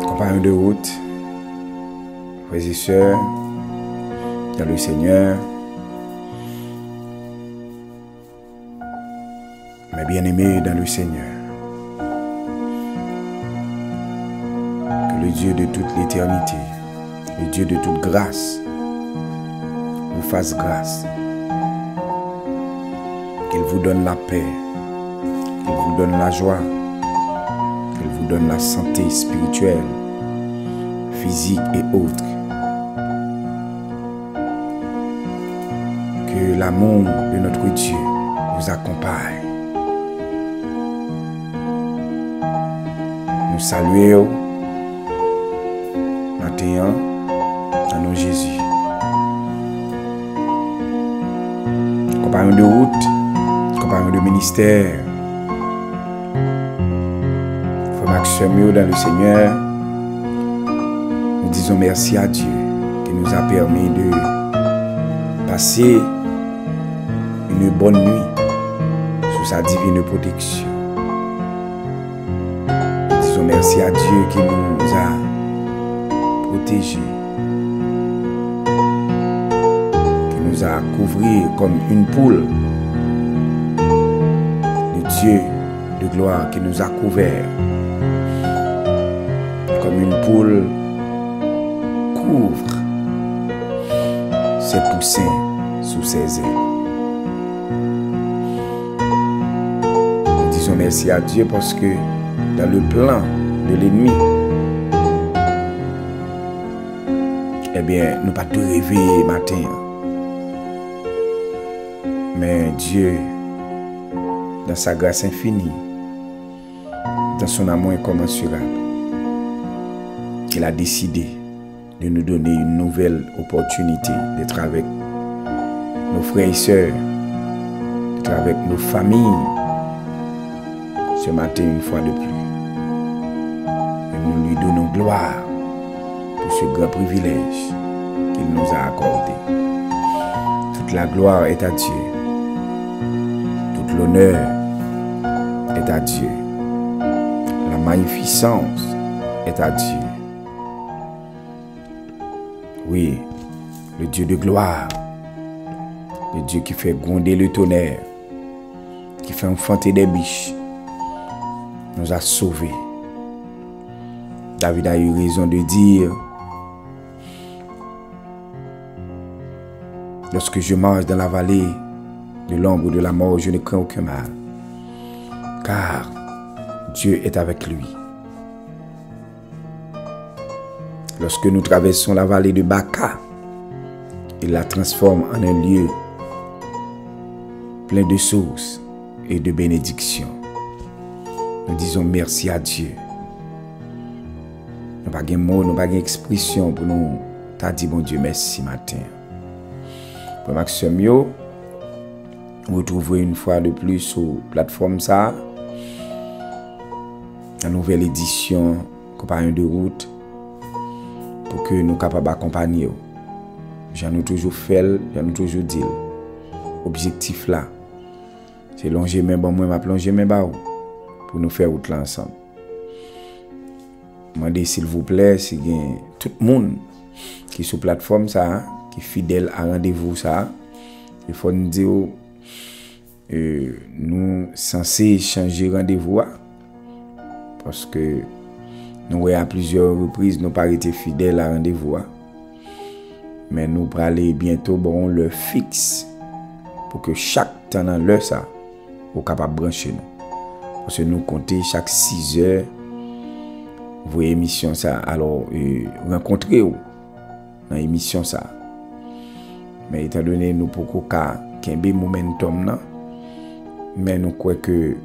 Compagnons de route, frères et sœurs, dans le Seigneur, mes bien-aimés dans le Seigneur, que le Dieu de toute l'éternité, le Dieu de toute grâce, vous fasse grâce, qu'il vous donne la paix, qu'il vous donne la joie, qu'il vous donne la santé spirituelle, physique et autres. Que l'amour de notre Dieu vous accompagne. Nous saluons maintenant dans nos Jésus. Compagnons de route, compagnons de ministère, frères Maxime dans le Seigneur, nous disons merci à Dieu qui nous a permis de passer une bonne nuit sous sa divine protection. Nous disons merci à Dieu qui nous a protégés, qui nous a couvert comme une poule. Le Dieu de gloire qui nous a couverts comme une poule couvre ses poussins sous ses ailes. Nous disons merci à Dieu parce que dans le plan de l'ennemi, eh bien, nous pas tout réveiller matin. Mais Dieu, dans sa grâce infinie, dans son amour incommensurable, il a décidé de nous donner une nouvelle opportunité d'être avec nos frères et sœurs, d'être avec nos familles ce matin une fois de plus. Et nous lui donnons gloire pour ce grand privilège qu'il nous a accordé. Toute la gloire est à Dieu. Tout l'honneur est à Dieu. La magnificence est à Dieu. Oui, le Dieu de gloire, le Dieu qui fait gronder le tonnerre, qui fait enfanter des biches, nous a sauvés. David a eu raison de dire: lorsque je marche dans la vallée de l'ombre de la mort, je ne crains aucun mal, car Dieu est avec lui. Lorsque nous traversons la vallée de Baca, il la transforme en un lieu plein de sources et de bénédictions. Nous disons merci à Dieu. Nous n'avons pas de mots, nous n'avons pas d'expression pour nous t'as dit bon Dieu merci matin. Pour Maxime Yo, vous retrouverez une fois de plus sur la plateforme ça, la nouvelle édition Compagnon de route, pour que nous capables d'accompagner. J'en ai toujours fait, j'en ai toujours dit. Objectif là, c'est longer mes bon moi, ma plonger mes bas pour nous faire route là ensemble. Demandez s'il vous plaît, si tout le monde qui est sur plateforme ça, qui est fidèle à rendez-vous ça, il faut nous dire nous censés changer rendez-vous parce que nous à plusieurs reprises nous pas été fidèles à rendez-vous mais nous pour aller bientôt bon l'heure fixe pour que chaque temps dans l'heure ça vous capable brancher nous parce que nous compter chaque 6 heures vos émissions ça alors rencontrer dans émission ça mais étant donné nous pour qu'à kembe momentum là mais nous croyons que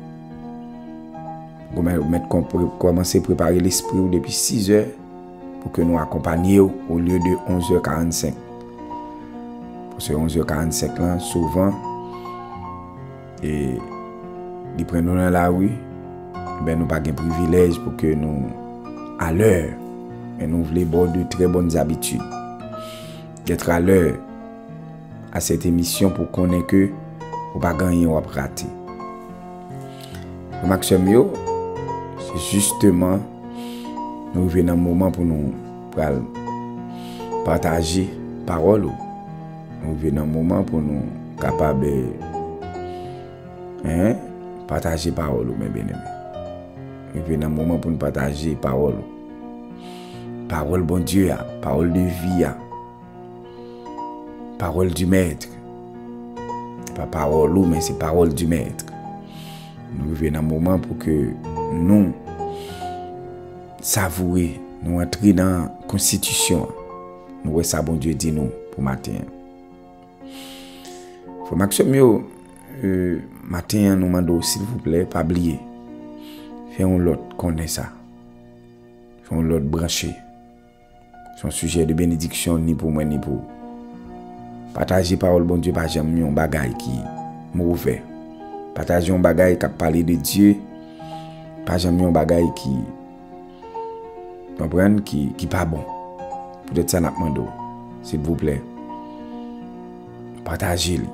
nous commencer à préparer l'esprit depuis 6 heures pour que nous accompagnions au lieu de 11h45. Parce que 11h45 là, souvent, et ils prennent nous dans la rue, ben nous pas de privilège pour que nous, à l'heure, mais nous voulons de très bonnes habitudes. D'être à l'heure à cette émission pour qu'on ait que ou pas gagner ou pas rater. Maxime Yo, c'est justement nous venons un moment pour nous partager parole. Nous venons un moment pour nous capables partager parole mes bien-aimés. Nous venons un moment pour nous partager parole. Parole bon Dieu, parole de vie, parole du maître. Pas parole mais c'est parole du maître. Nous venons un moment pour que nous savourer, nous entrer dans la constitution. Nous voyons ça, bon Dieu dit nous pour matin. Faut Maxime Yo, matin, nous demandons s'il vous plaît, pas oublier. Fais-on l'autre connaît ça. Fais-on l'autre branché. Son sujet de bénédiction ni pour moi ni pour. Partager parole, bon Dieu, pas jamais un bagage qui mauvais. Partager un bagage qui parle de Dieu, pas jamais un bagage qui comprendre qui pas bon. Peut-être ça n'a pas demandé, s'il vous plaît. Partagez-le.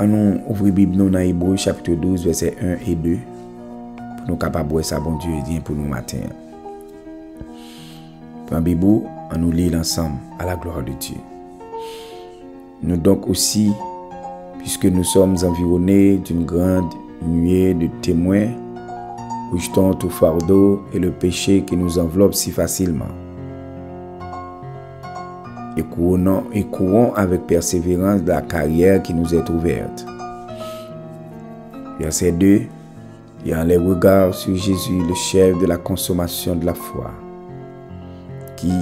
Nous ouvrons la Bible dans Hébreux chapitre 12 verset 1 et 2 pour nous capables de voir ça bon Dieu dit pour nous matin. Prends Bible, on nous lit ensemble à la gloire de Dieu. Nous donc aussi, puisque nous sommes environnés d'une grande nuée de témoins, rejetons tout fardeau et le péché qui nous enveloppe si facilement. Et courons avec persévérance la carrière qui nous est ouverte. Verset 2. Ayant les regards sur Jésus, le chef de la consommation de la foi, qui,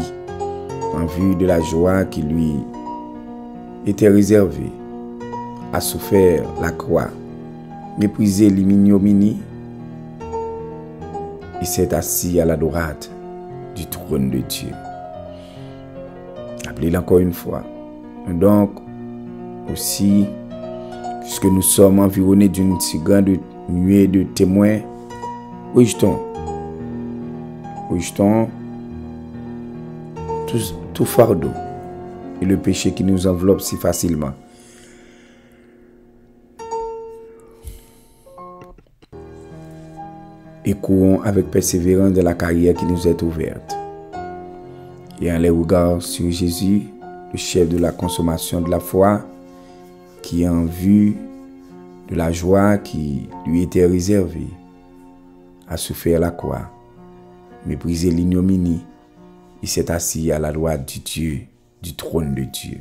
en vue de la joie qui lui était réservée, a souffert la croix, méprisé l'ignominie, et s'est assis à la droite du trône de Dieu. Appelez-le encore une fois. Donc, aussi, puisque nous sommes environnés d'une si grande nuée de témoins, rejetons tout fardeau et le péché qui nous enveloppe si facilement. Et courons avec persévérance de la carrière qui nous est ouverte. Ayant les regards sur Jésus, le chef de la consommation de la foi, qui en vue de la joie qui lui était réservée, a souffert la croix, méprisé l'ignominie, il s'est assis à la droite du trône de Dieu.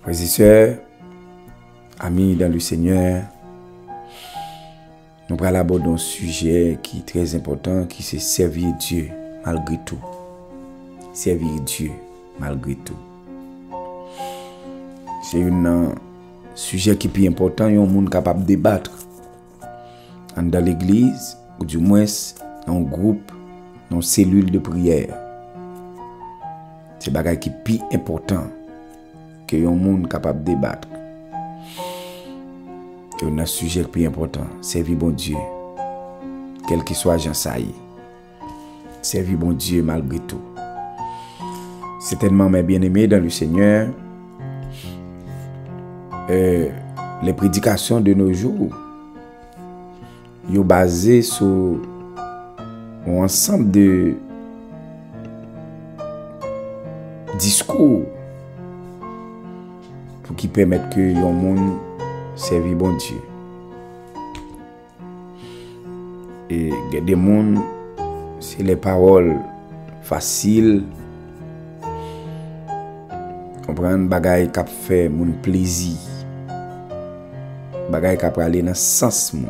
Frères et sœurs, amis dans le Seigneur, nous allons aborder un sujet qui est très important, qui c'est servir Dieu malgré tout. Servir Dieu malgré tout. C'est un sujet qui est plus important et un monde capable de débattre. Dans l'église, ou du moins dans un groupe, dans une cellule de prière. C'est un bagage qui est plus important que un monde capable de débattre. Et un sujet plus important, servir bon Dieu, quel que soit Jean Saï. Servir bon Dieu malgré tout. Certainement, mes bien-aimés dans le Seigneur, les prédications de nos jours, ils sont basées sur un ensemble de discours pour qui permettent que le monde serve bon Dieu. Et il y a des gens, c'est les paroles faciles, comprendre bagaille qui fait mon plaisir, bagaille qui aller dans sens mon.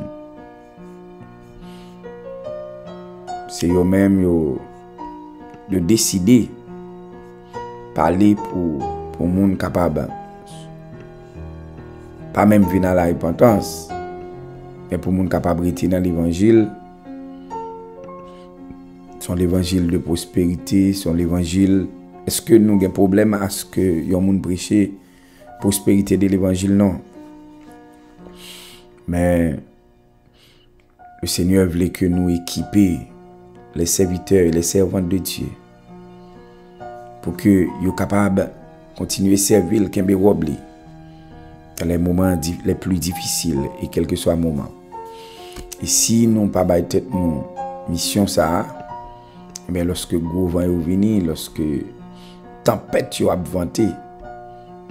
C'est eux même de décider parler pour monde capable pas même venir à la repentance, mais pour monde capable de rester dans l'évangile. Son l'évangile de prospérité, son l'évangile. Est-ce que nous avons un problème à ce que yon moun prêcher prospérité de l'évangile? Non. Mais le Seigneur voulait que nous équipions les serviteurs et les servantes de Dieu pour que soient capables de continuer à servir le Kembe Wobli dans les moments les plus difficiles et quel que soit le moment. Et si nous n'avons pas de tête nous mission ça, mais lorsque le gros vent est venu, lorsque tempête est ventée,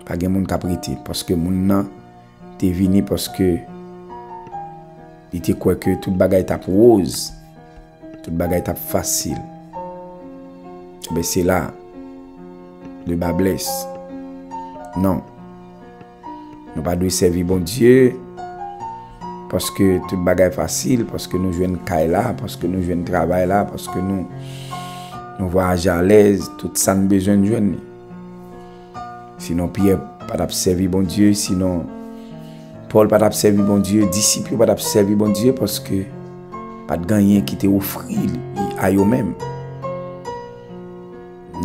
pas de monde qui a prêté parce que mon nan est venu parce que il était quoi que toute bagaille est rose, toute bagaille est facile. Ben c'est là le bas blesse. Non. Nous pas de servir bon Dieu parce que toute bagaille est facile, parce que nous jouons caille là, parce que nous jouons travail là, parce que nous voyageons à l'aise, tout ça nous besoin de jouer. Sinon Pierre pas d'observer bon Dieu, sinon Paul pas d'observer bon Dieu, disciples pas d'observer bon Dieu parce que pas de gagner qui te offert à eux-mêmes.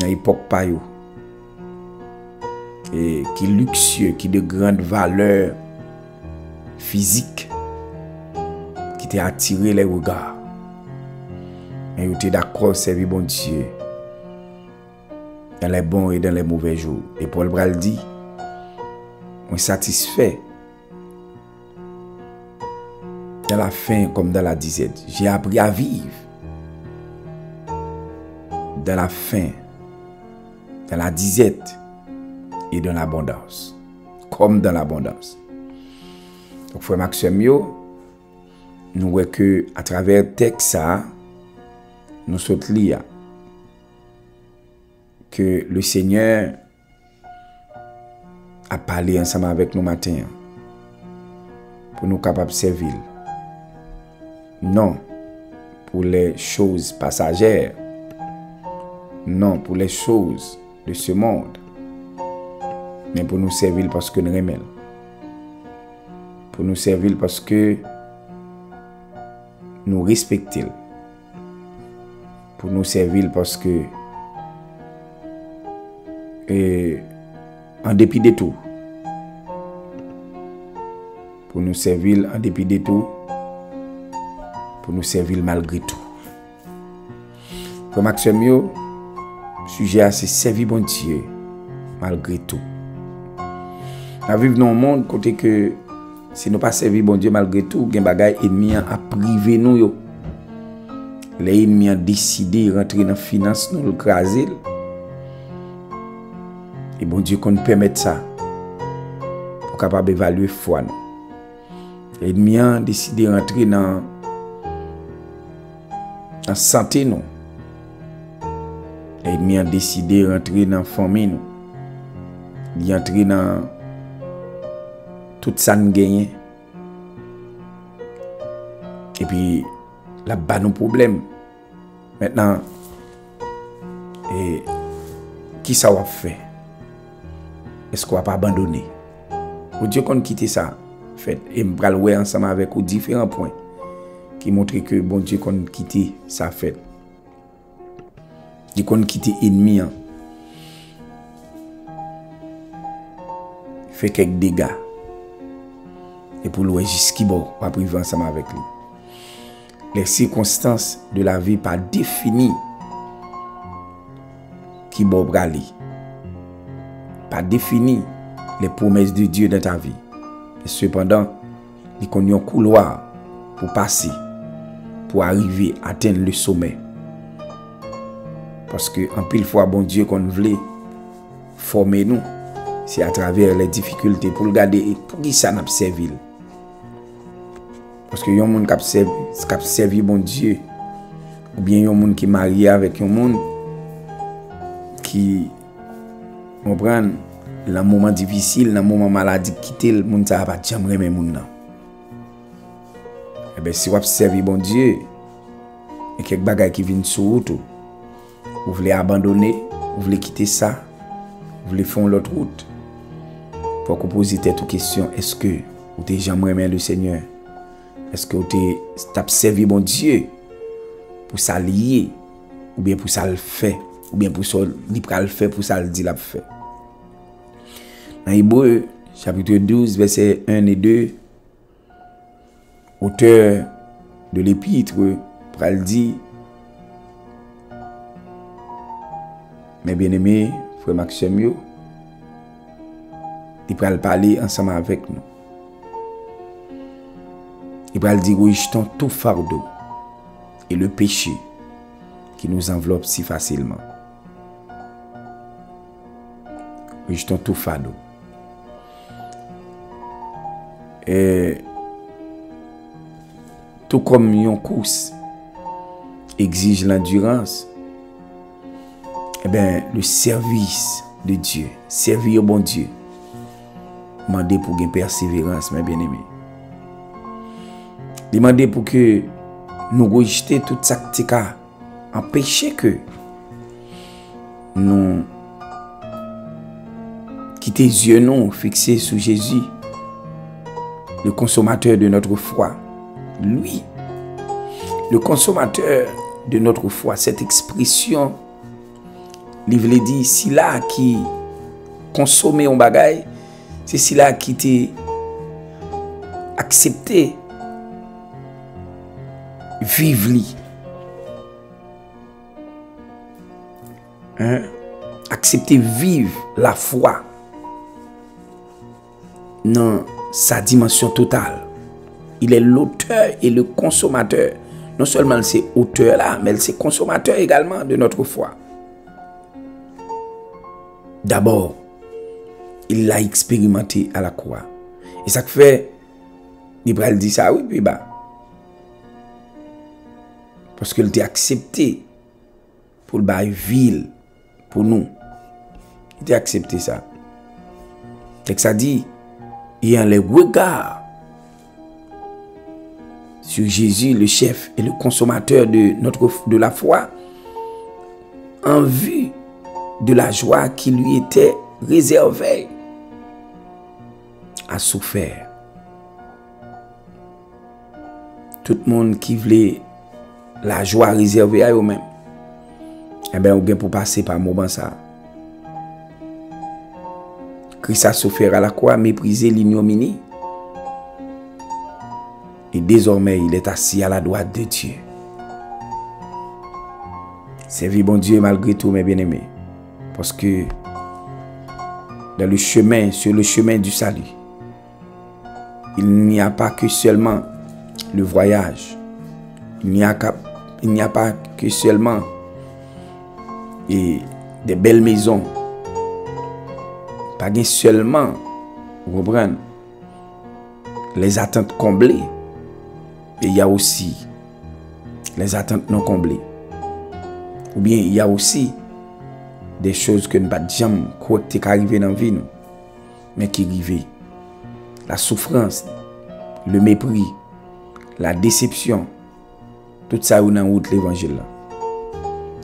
Dans l'époque pas yo. Et qui luxueux, qui de grande valeur physique, qui t'a attiré les regards. Mais vous êtes d'accord, servir bon Dieu dans les bons et dans les mauvais jours. Et Paul Bral dit, on est satisfait dans la faim comme dans la disette. J'ai appris à vivre dans la faim, dans la disette. et dans l'abondance. Comme dans l'abondance. Donc, frère Maxime, nous voyons que à travers le texte, nous sommes liés que le Seigneur a parlé ensemble avec nous matin pour nous capables de servir. Non pour les choses passagères. Non pour les choses de ce monde. Mais pour nous servir parce que nous aimons. Pour nous servir parce que nous respectons. Pour nous servir parce que en dépit de tout. Pour nous servir en dépit de tout. Pour nous servir malgré tout. Pour Maxime, le sujet c'est servir bon Dieu malgré tout. Nous vivons dans un monde côté que si nous pas servir bon Dieu malgré tout, il y a des bagages ennemis à priver nous. Les ennemis ont décidé de rentrer dans la finance, nous le craser. Et bon Dieu qu'on permette ça pour capable d'évaluer foi nous. Les ennemis ont décidé de rentrer dans la santé nous. Les ennemis ont décidé de rentrer dans la famille nous. Ils ont entré dans tout ça nous gagne. Et puis là bas nos problèmes. Maintenant qui ça va faire? Est-ce qu'on va pas abandonner? Ou Dieu qu'on quitte ça fait et me pral ouais ensemble avec vous différents points qui montrent que bon Dieu qu'on quitte ça fait. Dieu qu'on quitte ennemi fait quelques dégâts. Et pour le jusqu'à bon, on va priver ensemble avec lui. Les circonstances de la vie pas définies qui bon brali. Pas défini les promesses de Dieu dans ta vie. Et cependant, il connaît un couloir pour passer, pour arriver à atteindre le sommet. Parce que en pile fois, bon Dieu qu'on voulait former nous, c'est à travers les difficultés pour le garder, pour qui ça n'a pas servi. Parce que y a un monde qui a servi bon Dieu, ou bien y a un monde qui est marié avec un monde qui comprend le moment difficile, le moment maladie quitter le monde ça va pas jamais aimer monde. Et ben si vous servi bon Dieu et quelques bagages qui viennent sur route, vous voulez abandonner, vous voulez quitter ça, vous voulez faire l'autre route. Pour que vous posiez toute question, est-ce que vous avez jamais aimé le Seigneur? Est-ce que vous avez servi bon Dieu pour s'allier, ou bien pour ça le faire, ou bien pour ça le faire, pour ça le dire la faire? Dans Hébreux, chapitre 12, versets 1 et 2, auteur de l'épître, pral dit, mes bien-aimés, frère Maxime, il pral parler ensemble avec nous. Il pral dire, rejetons tout fardeau et le péché qui nous enveloppe si facilement. Rejetons tout fardeau. Et tout comme une course exige l'endurance, eh bien, le service de Dieu, servir au bon Dieu, demander pour une persévérance, mes bien-aimés. Demander pour que nous rejetions toute ça qui empêcher que nous quitter les yeux non fixés sur Jésus, le consommateur de notre foi. Lui, le consommateur de notre foi, cette expression, il veut dire, si là qui consomme un bagage, c'est si là qui t'est accepté, vivre li. Accepter vivre la foi dans sa dimension totale. Il est l'auteur et le consommateur. Non seulement c'est auteur là, mais c'est consommateur également de notre foi. D'abord, Il l'a expérimenté à la croix. Et ça fait, il va dire ça, oui, puis bah. Parce qu'il t'a accepté pour le bail ville, pour nous. Il t'a accepté ça. C'est que ça dit, il y a les regards sur Jésus, le chef et le consommateur de la foi, en vue de la joie qui lui était réservée, a souffert. Tout le monde qui voulait la joie réservée à eux-mêmes, eh bien, on a pour passer par un moment ça. Christ a souffert à la croix, méprisé l'ignominie. Et désormais, il est assis à la droite de Dieu. Servir bon Dieu malgré tout, mes bien-aimés. Parce que dans le chemin, sur le chemin du salut, il n'y a pas que seulement le voyage. Il n'y a pas que seulement des belles maisons. Pas seulement, vous comprenez, les attentes comblées. Et il y a aussi les attentes non comblées. Ou bien il y a aussi des choses que nous ne pouvons jamais croire qui arrivent dans la vie, mais qui arrivent. La souffrance, le mépris, la déception, tout ça est dans route l'évangile.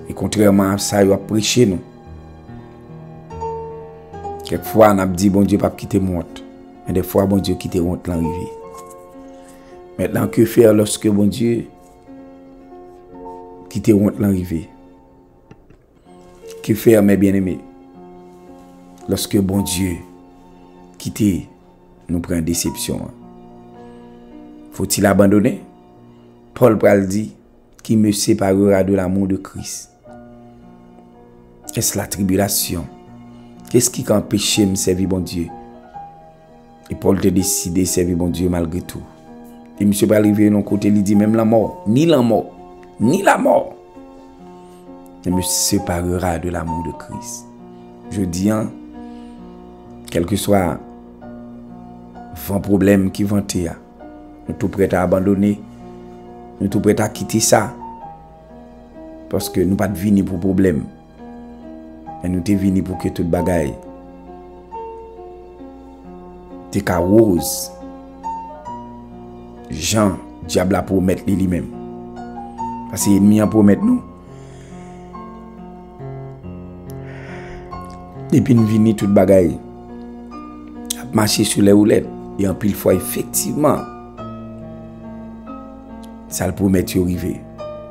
Et contrairement à ça, il a prêché nous. Quelquefois, on a dit, bon Dieu, pas quitter mon honte. Mais des fois, bon Dieu, quitter honte l'arrivée. Maintenant, que faire lorsque bon Dieu quitte honte l'arrivée? Que faire, mes bien-aimés, lorsque bon Dieu quitte nous prend déception? Faut-il abandonner? Paul Pral dit, qui me séparera de l'amour de Christ? Est-ce la tribulation? Qu'est-ce qui empêche de servir bon Dieu? Et Paul a décidé de servir bon Dieu malgré tout. Et M. va arriver de l'autre côté, il dit même la mort, ni la mort, ne me séparera de l'amour de Christ. Je dis, quel que soit le problème qui vont te, nous sommes tout prêts à abandonner, nous sommes tout prêts à quitter ça. Parce que nous ne sommes pas venus pour problème. Mais nous sommes venus pour que tout le bagaille te rose. Jean, diable a promettre lui-même. Parce que l'ennemi a promettre nous. Et puis nous venons tout le bagaille. Marcher sur les roulettes. Et en pile fois, effectivement, ça le promet de arriver.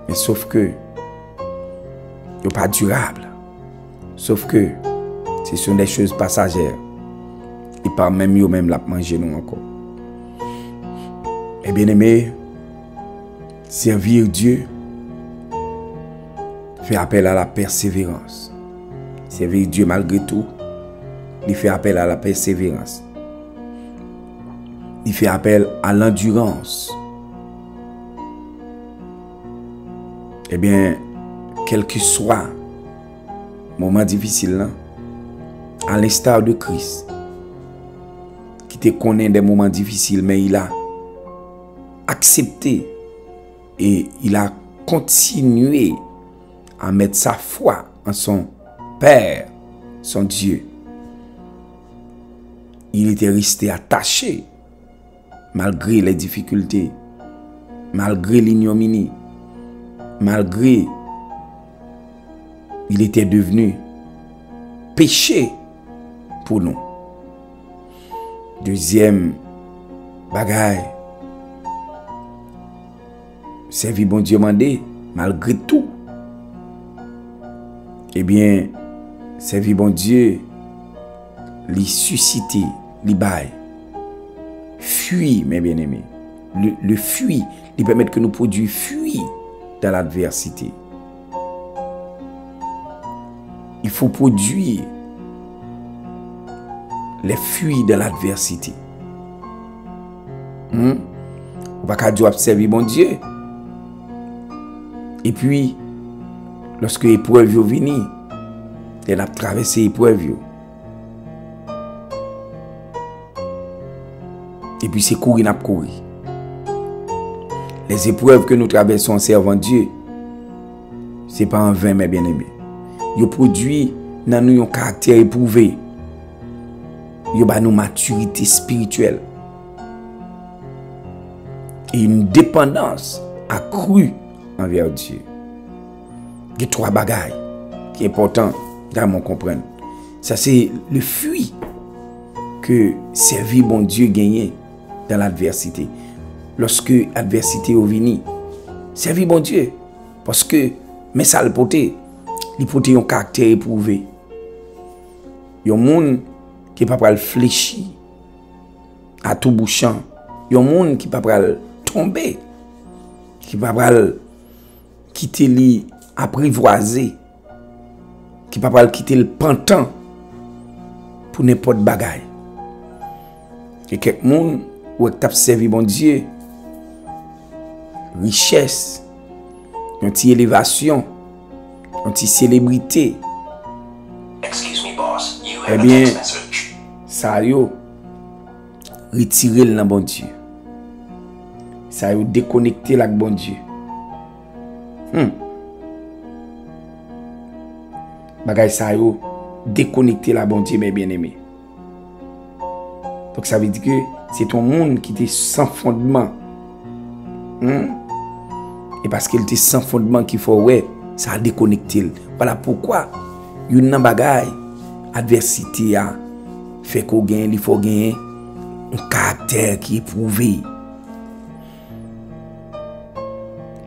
Mais sauf que, il n'est pas durable. Sauf que, ce sont des choses passagères. Et pas même eux-mêmes la manger nous encore. Et bien aimé, servir Dieu fait appel à la persévérance. Servir Dieu malgré tout, il fait appel à la persévérance. Il fait appel à l'endurance. Eh bien, quel que soit le moment difficile, à l'instar de Christ, qui te connaît des moments difficiles, mais il a accepté et il a continué à mettre sa foi en son Père, son Dieu. Il était resté attaché malgré les difficultés, malgré l'ignominie, malgré il était devenu péché pour nous. Deuxième bagaille, servir bon Dieu mandé malgré tout. Eh bien, servir bon Dieu, lui susciter, lui bail. Fuir, mes bien-aimés. Le fuir, lui permettre que nous produisons fuir dans l'adversité. Il faut produire les fuites de l'adversité. On va pas dire servir bon Dieu. Et puis, lorsque l'épreuve vient, elle a traversé l'épreuve. Et puis c'est courir n'a courir. Les épreuves que nous traversons en servant Dieu, c'est pas en vain, mes bien-aimés. Ils produisent dans nous un caractère éprouvé. Ils ont une maturité spirituelle. Et une dépendance accrue envers Dieu. Il y a 3 bagailles qui sont importantes dans mon comprendre. Ça, c'est le fruit que servir bon Dieu gagne dans l'adversité. Lorsque l'adversité est venue, servir bon Dieu. Parce que, mais ça le poté, il poté un caractère éprouvé. Il y a un monde qui n'est pas fléchir à tout bout champ. Il y a un monde qui n'est pas tomber, qui n'est pas quitter lui apprivoiser, qui ne peut pas quitter le pantan pour n'importe bagaille. Et quelques monde où tu as servi bon Dieu, richesse, une petite élévation, une petite célébrité. Excuse me, boss. You Eh have a bien, text message. ça yo retirer le bon Dieu. Ça yo déconnecter la bon Dieu. Bagay ça yo déconnecter la bon Dieu, mes bien-aimés. Donc ça veut dire que c'est ton monde qui était sans fondement. Et parce qu'il était sans fondement qu'il faut ça a déconnecté. Voilà pourquoi une bagay adversité a fait qu'on gagne, il faut gagner un caractère qui est éprouvé.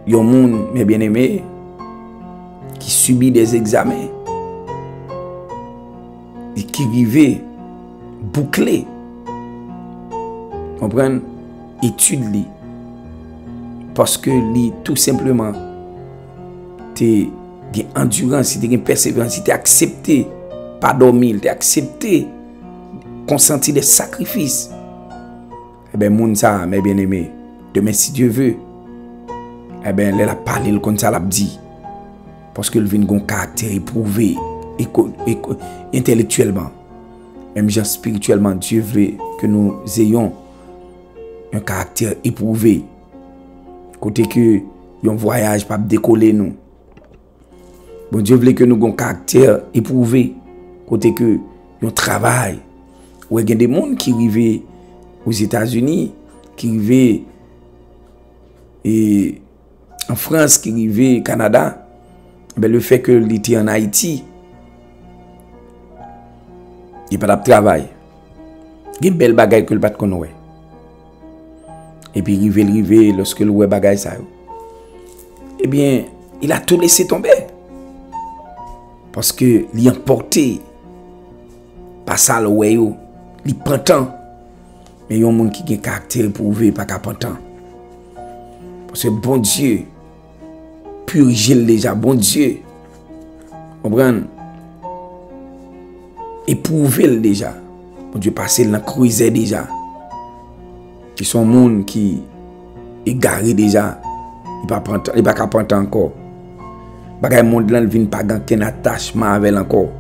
Il y a un monde, mes bien-aimés, qui subit des examens et qui vivait bouclé. Comprenez? Étude li. Parce que li tout simplement t'es endurance, t'es persévérance, t'es accepté pas dormir, t'es accepté consentir des sacrifices. Eh bien, moun ça, mes bien-aimés, demain si Dieu veut, eh bien, elle a parlé comme ça, l'a dit. Parce qu'elle vient d'un caractère éprouvé, intellectuellement, même genre spirituellement, Dieu veut que nous ayons un caractère éprouvé. Côté que un voyage pas décoller nous. Bon Dieu veut que nous ayons un caractère éprouvé. Côté que un travail. Ou il y a des gens qui arrivent aux États-Unis, qui arrivent et en France, qui arrivent au Canada. Ben, le fait que l'été en Haïti, il n'y a pas de travail. Il y a une belle bagaille que le pas connaît. Et puis, rive, lorsque le web bagaille ça, eh bien, il a tout laissé tomber. Parce que il a emporté, pas ça le web, il prend temps. Mais il y a un monde qui a un caractère éprouvé, pas qu'à prendre temps. Parce que bon Dieu, purger déjà, bon Dieu, comprendre, éprouver déjà, bon Dieu, passer dans la cruiser déjà. Qui sont monde qui égaré déjà, il pas prendre temps encore. Bagay monde là vient pas aucun attachement avec encore.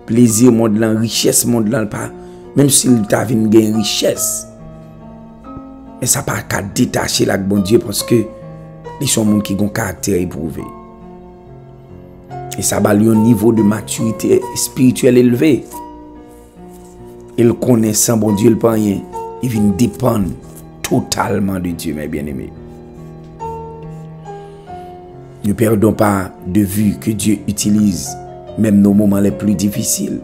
Plaisir monde là, richesse monde là pas, même s'il t'a vinn gain richesse. Mais ça pas qu'à détacher là bon Dieu parce que ils sont monde qui ont un caractère éprouvé. Et ça va lui un niveau de maturité spirituelle élevé. Il connaît sans bon Dieu le pas rien. Il vient dépendre totalement de Dieu, mes bien-aimés. Ne perdons pas de vue que Dieu utilise même nos moments les plus difficiles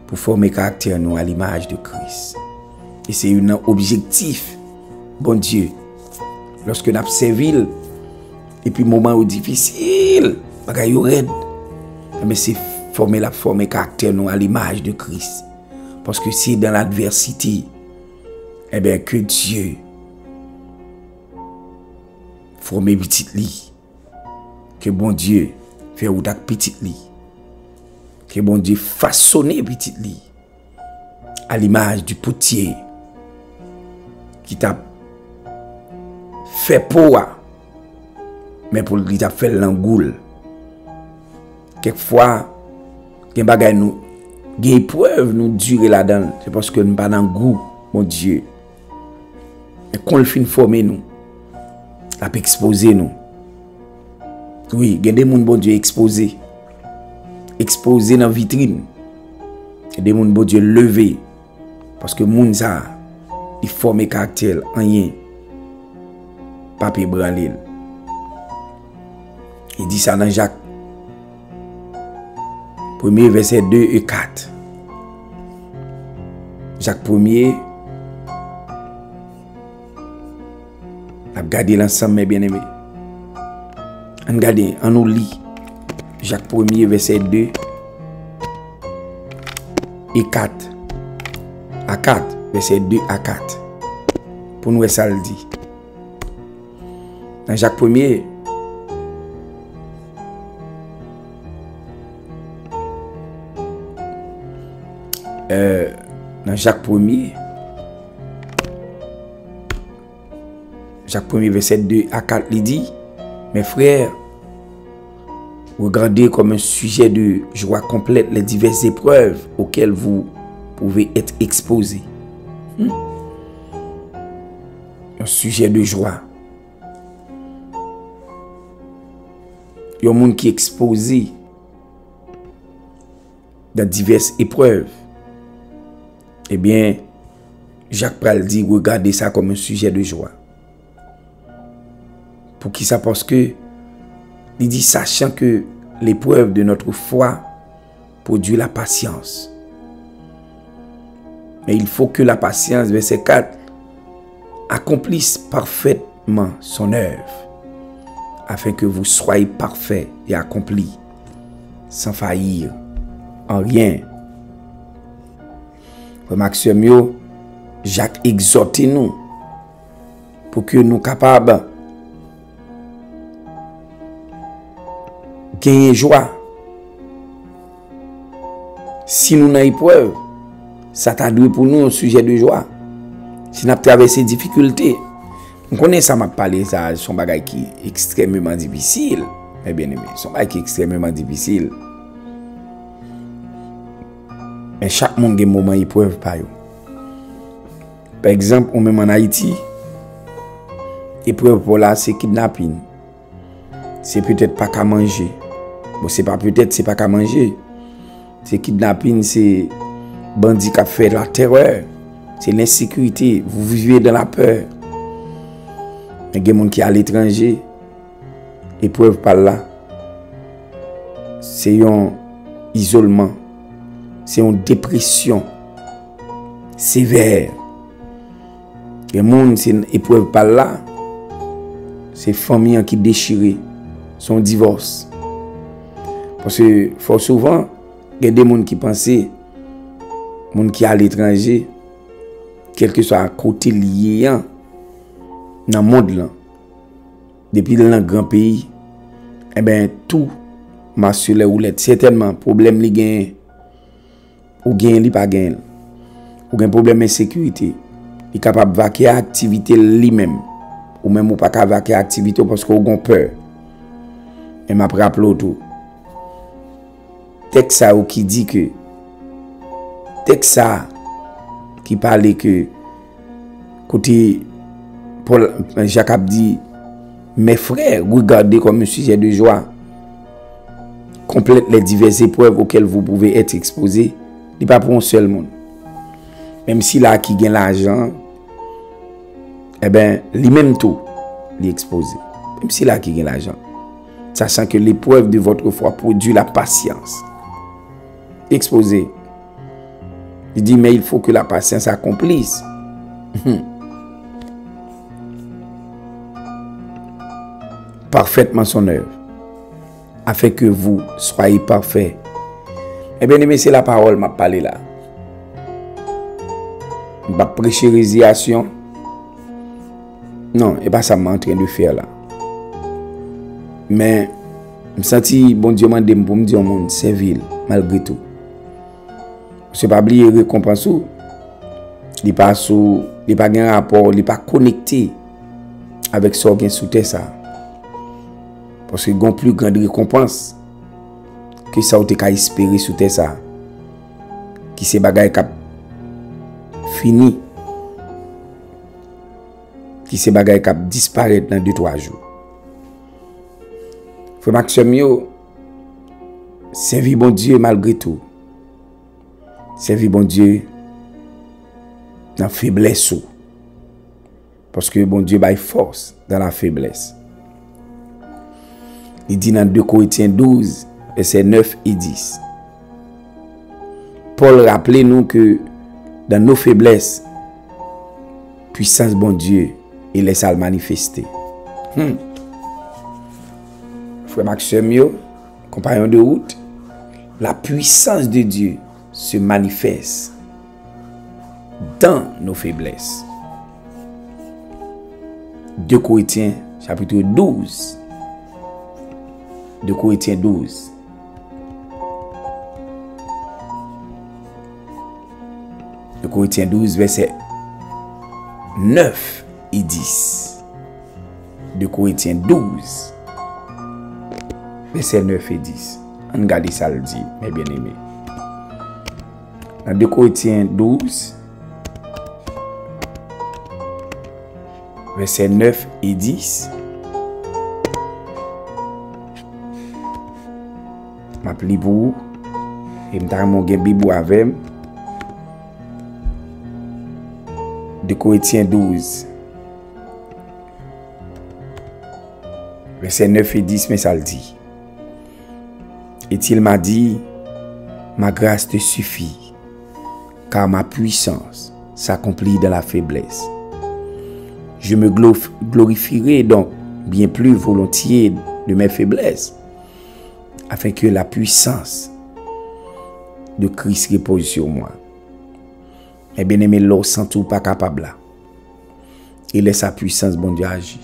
pour former caractère nous à l'image de Christ. Et c'est un objectif, bon Dieu, lorsque nous avons servi, et puis moment difficile, mais c'est former caractère nous à l'image de Christ. Parce que c'est dans l'adversité, eh bien, que Dieu forme petit lit. Que bon Dieu fait ou petit lit. Que bon Dieu façonne petit lit. À l'image du potier qui t'a fait pour, mais pour lui t'a fait l'angoule. Quelquefois, il y a des Des épreuves nous durer là-dedans. C'est parce que nous pas dans le goût, mon Dieu. Et qu'on le fin former nous. A exposer nous. Oui, il y a des gens, bon Dieu, exposés. Exposés dans la vitrine. Il y a des gens, bon Dieu, levés. Parce que les gens, ils forment caractère, rien. Papier branlé. Il dit ça dans Jacques. 1er verset 2 et 4. Jacques 1er. On a regardé l'ensemble, mes bien-aimés. On regarde, on nous lit. Jacques 1er verset 2 et 4. À 4, verset 2 à 4. Pour nous, ça le dit. Dans Jacques 1er, dans Jacques 1er, verset 2 à 4, il dit, mes frères, regardez comme un sujet de joie complète les diverses épreuves auxquelles vous pouvez être exposés. Un sujet de joie. Il y a un monde qui est exposé dans diverses épreuves. Eh bien, Jacques Pral dit, regardez ça comme un sujet de joie. Pour qui ça? Parce que il dit, sachant que l'épreuve de notre foi produit la patience. Mais il faut que la patience, verset 4, accomplisse parfaitement son œuvre, afin que vous soyez parfaits et accomplis, sans faillir en rien. Maxime, Jacques exhorte nous pour que nous capables gagner joie. Si nous avons une épreuve, ça t'a doué pour nous un sujet de joie. Si nous avons traversé des difficultés, on connaît ça, m'a parlé ça, son bagage qui est extrêmement difficile. Mais bien aimé, son bagage qui est extrêmement difficile. Mais chaque monde a un moment d'épreuve. Par exemple, on même en Haïti, l'épreuve pour là, c'est kidnapping. C'est peut-être pas qu'à manger. Bon, c'est pas peut-être, c'est pas qu'à manger. C'est kidnapping, c'est bandit qui a fait la terreur. C'est l'insécurité. Vous vivez dans la peur. Il y a des gens qui sont à l'étranger. Épreuve par là. C'est un isolement. C'est une dépression sévère. Les gens, c'est une épreuve par là. C'est familles qui déchirent son divorce. Parce que fort souvent, il y a des gens qui pensent, des gens qui sont à l'étranger, quel que soit à côté lié dans le monde là, depuis le grand pays, eh bien tout marche sur les roulettes. Certainement, problème li gagne ou gagne li pas gagne. Ou gagne problème d'insécurité. Il est capable de vaquer à activité lui-même. Ou même ou pas capable de vaquer à activité parce qu'on a peur. Et m'a rappelé tout. Texte ça qui dit que texte ça qui parlait que côté Paul Jacques dit mes frères, regardez comme un sujet de joie complète les diverses épreuves auxquelles vous pouvez être exposés. Il n'est pas pour un seul monde. Même si là qui gagne l'argent, eh bien, lui-même tout, il est exposé. Même si là qui gagne l'argent. Sachant que l'épreuve de votre foi produit la patience. Exposé. Il dit, mais il faut que la patience accomplisse. Parfaitement son œuvre. Afin que vous soyez parfaits. Eh bien, aimé, c'est la parole m'a parlé là. Je ne vais pas prêcher résiliation. Non, et pas ça m'a en train de faire là. Mais, je me sens, bon Dieu m'a dit pour me dire au monde, servir malgré tout. Je ne pas oublier récompense. Il n'est pas un rapport, il n'est pas connecté avec ce qui est sous terre ça. Parce qu'il y a une plus grande récompense que ça vous avez espéré sous terre ça. qui c'est bagay k'ap fini, qui c'est bagay k'ap disparaître dans 2-3 jours. Frère Maxime yo, servi bon Dieu malgré tout. Servi bon Dieu dans faiblesse. Parce que bon Dieu baille force dans la faiblesse. Il dit dans 2 Corinthiens 12, versets 9 et 10. Paul rappelait nous que dans nos faiblesses, puissance bon Dieu, il laisse à le manifester. Frère Maxime, compagnon de route, la puissance de Dieu se manifeste dans nos faiblesses. 2 Corinthiens chapitre 12. 2 Corinthiens 12. De Corinthiens 12, verset 9 et 10. De Corinthiens 12, verset 9 et 10. On regarde ça le dit, mes bien-aimés. Dans 2 Corinthiens 12, verset 9 et 10. Je pli pour vous. Et je vais mon Bible avec. 2 Corinthiens 12. Verset 9 et 10, mais ça le dit. Et il m'a dit, ma grâce te suffit, car ma puissance s'accomplit dans la faiblesse. Je me glorifierai donc bien plus volontiers de mes faiblesses, afin que la puissance de Christ repose sur moi. Et bien aimé, l'eau sent tout pas capable là. Il laisse sa puissance, bon Dieu, agir.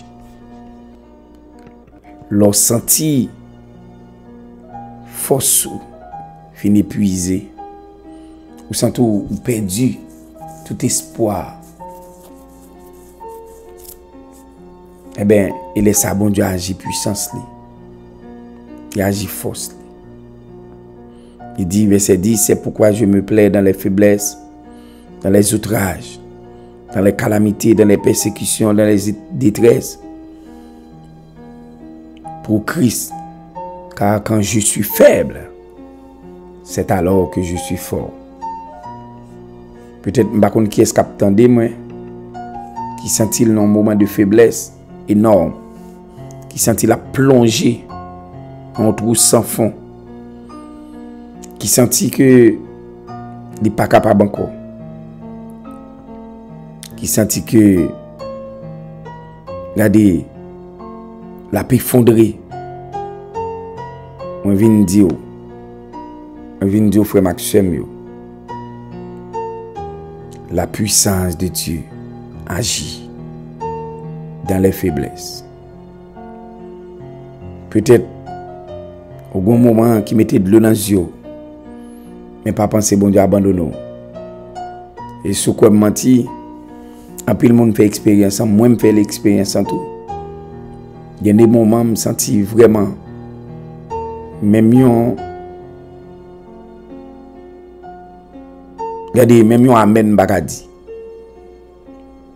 L'eau senti force fin épuisé. Ou sent tout perdu, tout espoir. Eh bien, il laisse sa bon Dieu agir puissance li. Il agit force li. Il dit, verset 10, c'est pourquoi je me plais dans les faiblesses, dans les outrages, dans les calamités, dans les persécutions, dans les détresses, pour Christ. Car quand je suis faible, c'est alors que je suis fort. Peut-être, je ne sais pas qui est-ce qui attendait, moi, qui sent-il dans un moment de faiblesse énorme, qui sent-il à plonger en trou sans fond, qui sentit que il n'est pas capable encore, qui sentit que regardez, la paix fondrée. On vient dire, frère Maxime, la puissance de Dieu agit dans les faiblesses. Peut-être au bon moment qui mettait de l'eau dans les yeux, mais pas penser bon Dieu abandonner. Et ce quoi me menti, un peu le monde fait expérience, moi je fais l'expérience en tout. Il y a des moments où je me sens vraiment même yon regardez même yon amen bagadi.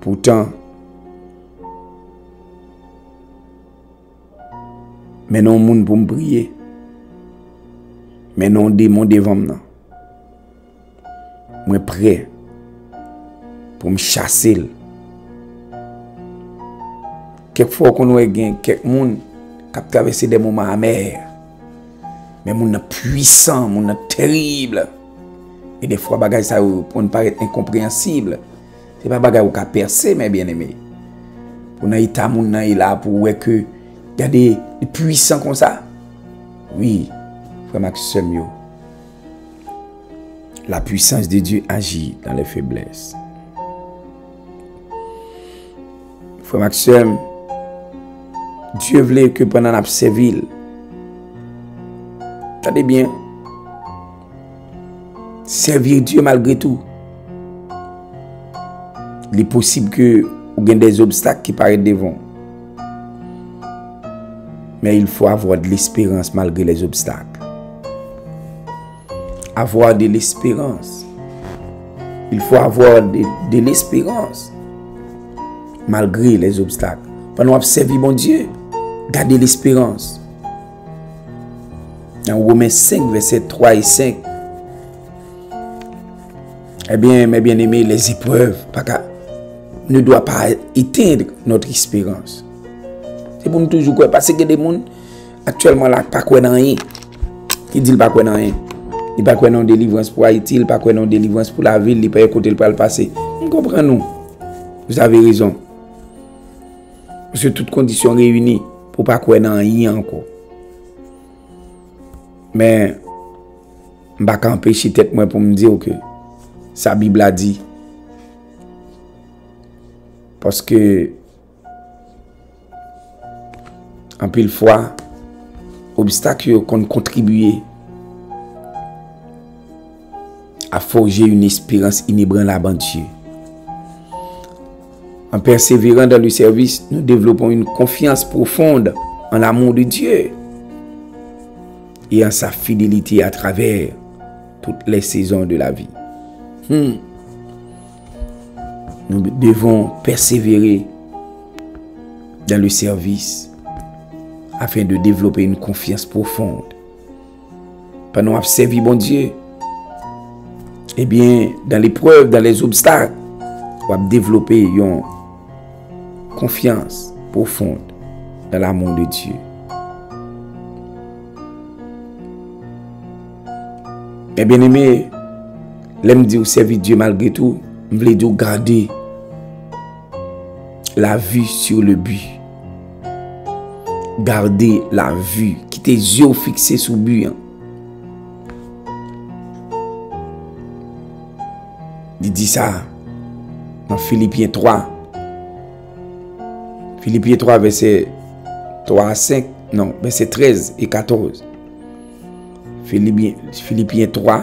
Pourtant mais non moun pour me prier, mais non démon devant moi, moi prêt pour me chasser. Quelquefois qu'on a gagné quelques moun qui traversé des moments amers, mais moun puissant, moun terrible, et des fois bagay ça pour ne paraître incompréhensible, c'est pas bagay ou ka percer mes bien-aimés. Pour na ita moun nan là pour ouais que y a des puissants comme ça. Oui, frère Maxime yo. La puissance de Dieu agit dans les faiblesses. Frère Maxime, Dieu voulait que pendant la servile, attendez bien, servir Dieu malgré tout. Il est possible que vous ayez des obstacles qui paraissent devant. Mais il faut avoir de l'espérance malgré les obstacles. Avoir de l'espérance il faut avoir de l'espérance malgré les obstacles. Pendant observer mon Dieu, gardez l'espérance. Dans Romains 5, versets 3 et 5. Eh bien, mes bien-aimés, les épreuves ne doivent pas éteindre notre espérance. C'est pour nous toujours quoi. Parce que des gens actuellement là, pas quoi dans rien. Qui dit pas quoi dans rien. Il pas quoi dans délivrance pour Haïti, il pas quoi dans délivrance pour la ville, il pas écouter le passé. Vous comprenez nous? Vous avez raison. Parce que toutes conditions réunies pour pas quoi dans rien encore. Mais je ne vais pas empêcher tête moi pour me dire que sa Bible a dit. Parce que en pile fois, obstacle qu'on contribué à forger une espérance inébranlable en Dieu. En persévérant dans le service, nous développons une confiance profonde en l'amour de Dieu et en sa fidélité à travers toutes les saisons de la vie. Nous devons persévérer dans le service afin de développer une confiance profonde. Pendant observer bon Dieu, eh bien, dans l'épreuve, dans les obstacles, on va développer une confiance profonde dans l'amour de Dieu. Eh bien aimé, l'aime dire servir Dieu malgré tout, je voulais dire garder la vue sur le but. Garder la vue, qui tes yeux fixés sur le but. Il dit ça dans Philippiens 3. Philippiens 3, verset 3 à 5. Non, verset 13 et 14. Philippiens 3,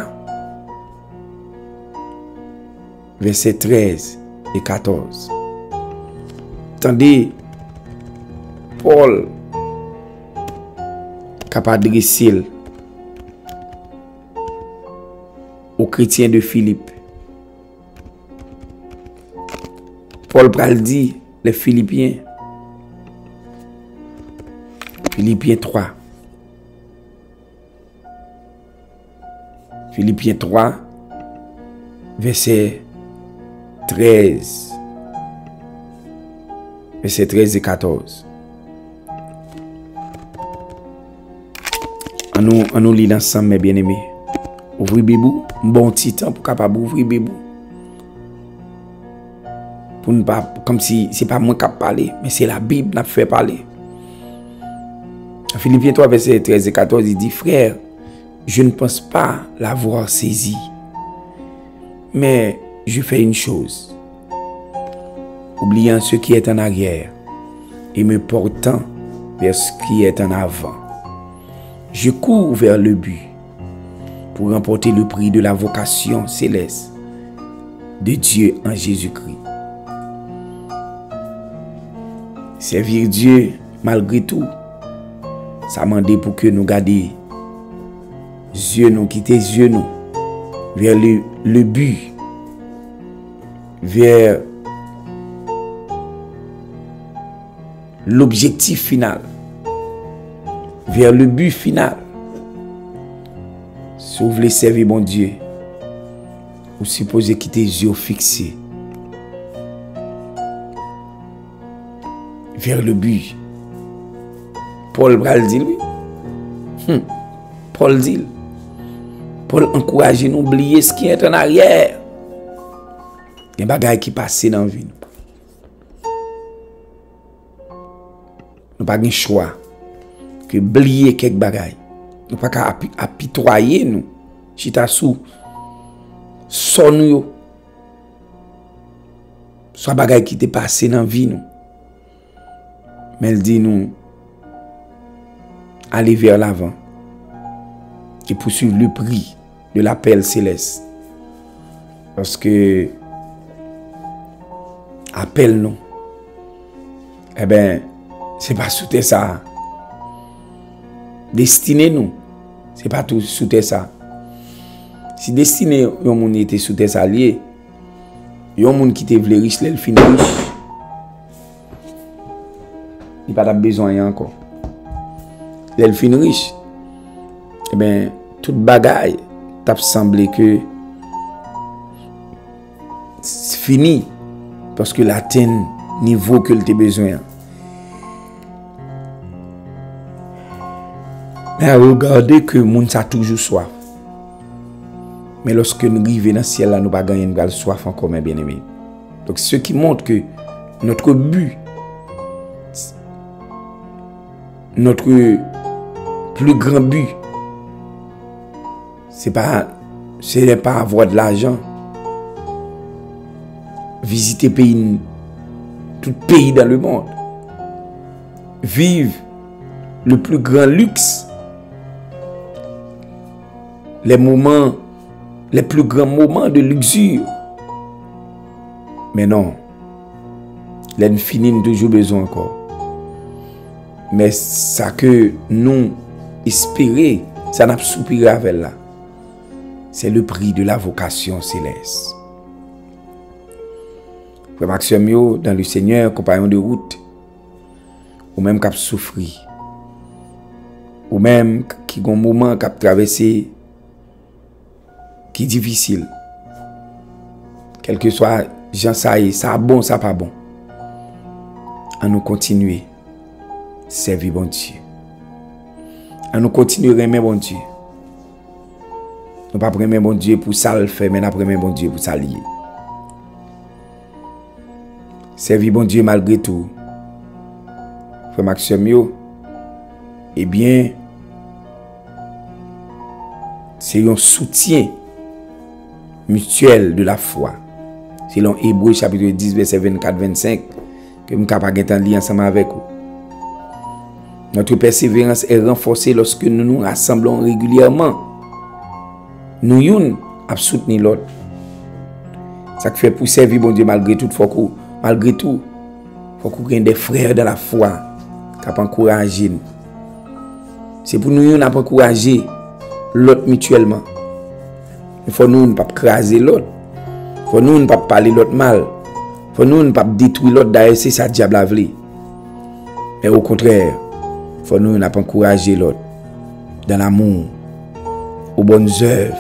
verset 13 et 14. Attendez, Paul capable d'adresser aux chrétiens de Philippe. Paul pral dit les Philippiens. Philippiens 3. Philippiens 3, verset 13. Verset 13 et 14. On nous lit ensemble, mes bien-aimés. Ouvrez Bibou, bon petit temps pour capable ouvrir Bibou. Pour ne pas, comme si c'est pas moi qui parle, mais c'est la Bible qui fait parler. Philippiens 3, verset 13 et 14, il dit, frère, je ne pense pas l'avoir saisi, mais je fais une chose, oubliant ce qui est en arrière et me portant vers ce qui est en avant. Je cours vers le but pour remporter le prix de la vocation céleste de Dieu en Jésus-Christ. Servir Dieu malgré tout, ça m'a demandé pour que nous gardions yeux nous, quitter yeux nous vers le but, vers l'objectif final, vers le but final. Si vous voulez servir mon Dieu, vous supposez quitter les yeux fixés vers le but. Paul Bral dit lui. Paul dit. Paul encourage nous à oublier ce qui est en arrière. Il y a des bagages qui passent dans la vie. Nous n'avons pas de choix que oublier quelques bagages. Nous n'avons pas qu'à apitoyer nous. Chita sous son nous. Soit bagages qui te passent dans la vie nous. Mais elle dit nous aller vers l'avant et poursuivre le prix de l'appel céleste. Parce que appel nous, eh bien, c'est pas sous ça. Destiné nous, c'est pas tout sous ça. Si destiné nous était sous ça lié, Yon moun qui te vle riche, l'el fin riche. Il pas besoin encore. L'el fin riche. Eh ben, toute bagaille t'a semblé que c'est fini parce que l'atteint niveau que t'as besoin. Mais regardez que moun sa toujours soif. Mais lorsque nous arrivons dans le ciel, là, nous pas gagner une soif encore, mes bien-aimés. Donc, ce qui montre que notre but, notre plus grand but, ce n'est pas avoir de l'argent. Visiter tout pays dans le monde. Vivre le plus grand luxe. Les plus grands moments de luxure. Mais non. L'infini toujours besoin encore. Mais ça que nous espérons, ça n'a pas soupiré avec là. C'est le prix de la vocation céleste. Frère Maxime, dans le Seigneur, compagnon de route, ou même qui a souffert, ou même qui a un moment qui a traversé, qui est difficile. Quel que soit, gens ça y est, ça bon, ça pas bon. À nous continuer, servir bon Dieu. À nous continuer, aimer bon Dieu. Nous pas aimer bon Dieu pour ça le faire, mais nous aimer bon Dieu pour ça lier. Servir bon Dieu malgré tout. Frère Maxime, eh bien, c'est un soutien mutuel de la foi. Selon Hébreux chapitre 10, verset 24-25, que nous sommes capables de lire ensemble avec vous. Notre persévérance est renforcée lorsque nous nous rassemblons régulièrement. Nous youn à soutenir l'autre. Ça fait pour servir bon Dieu malgré tout, malgré tout, faut qu'on ait des frères dans la foi qui encouragent. C'est pour nous youn à encourager l'autre mutuellement. Il faut nous ne pas craser l'autre. Il faut nous ne pas parler l'autre mal. Il faut nous ne pas détruire l'autre d'ailleurs c'est ça diable a voulu. Mais au contraire, il faut nous ne pas encourager l'autre dans l'amour, aux bonnes œuvres.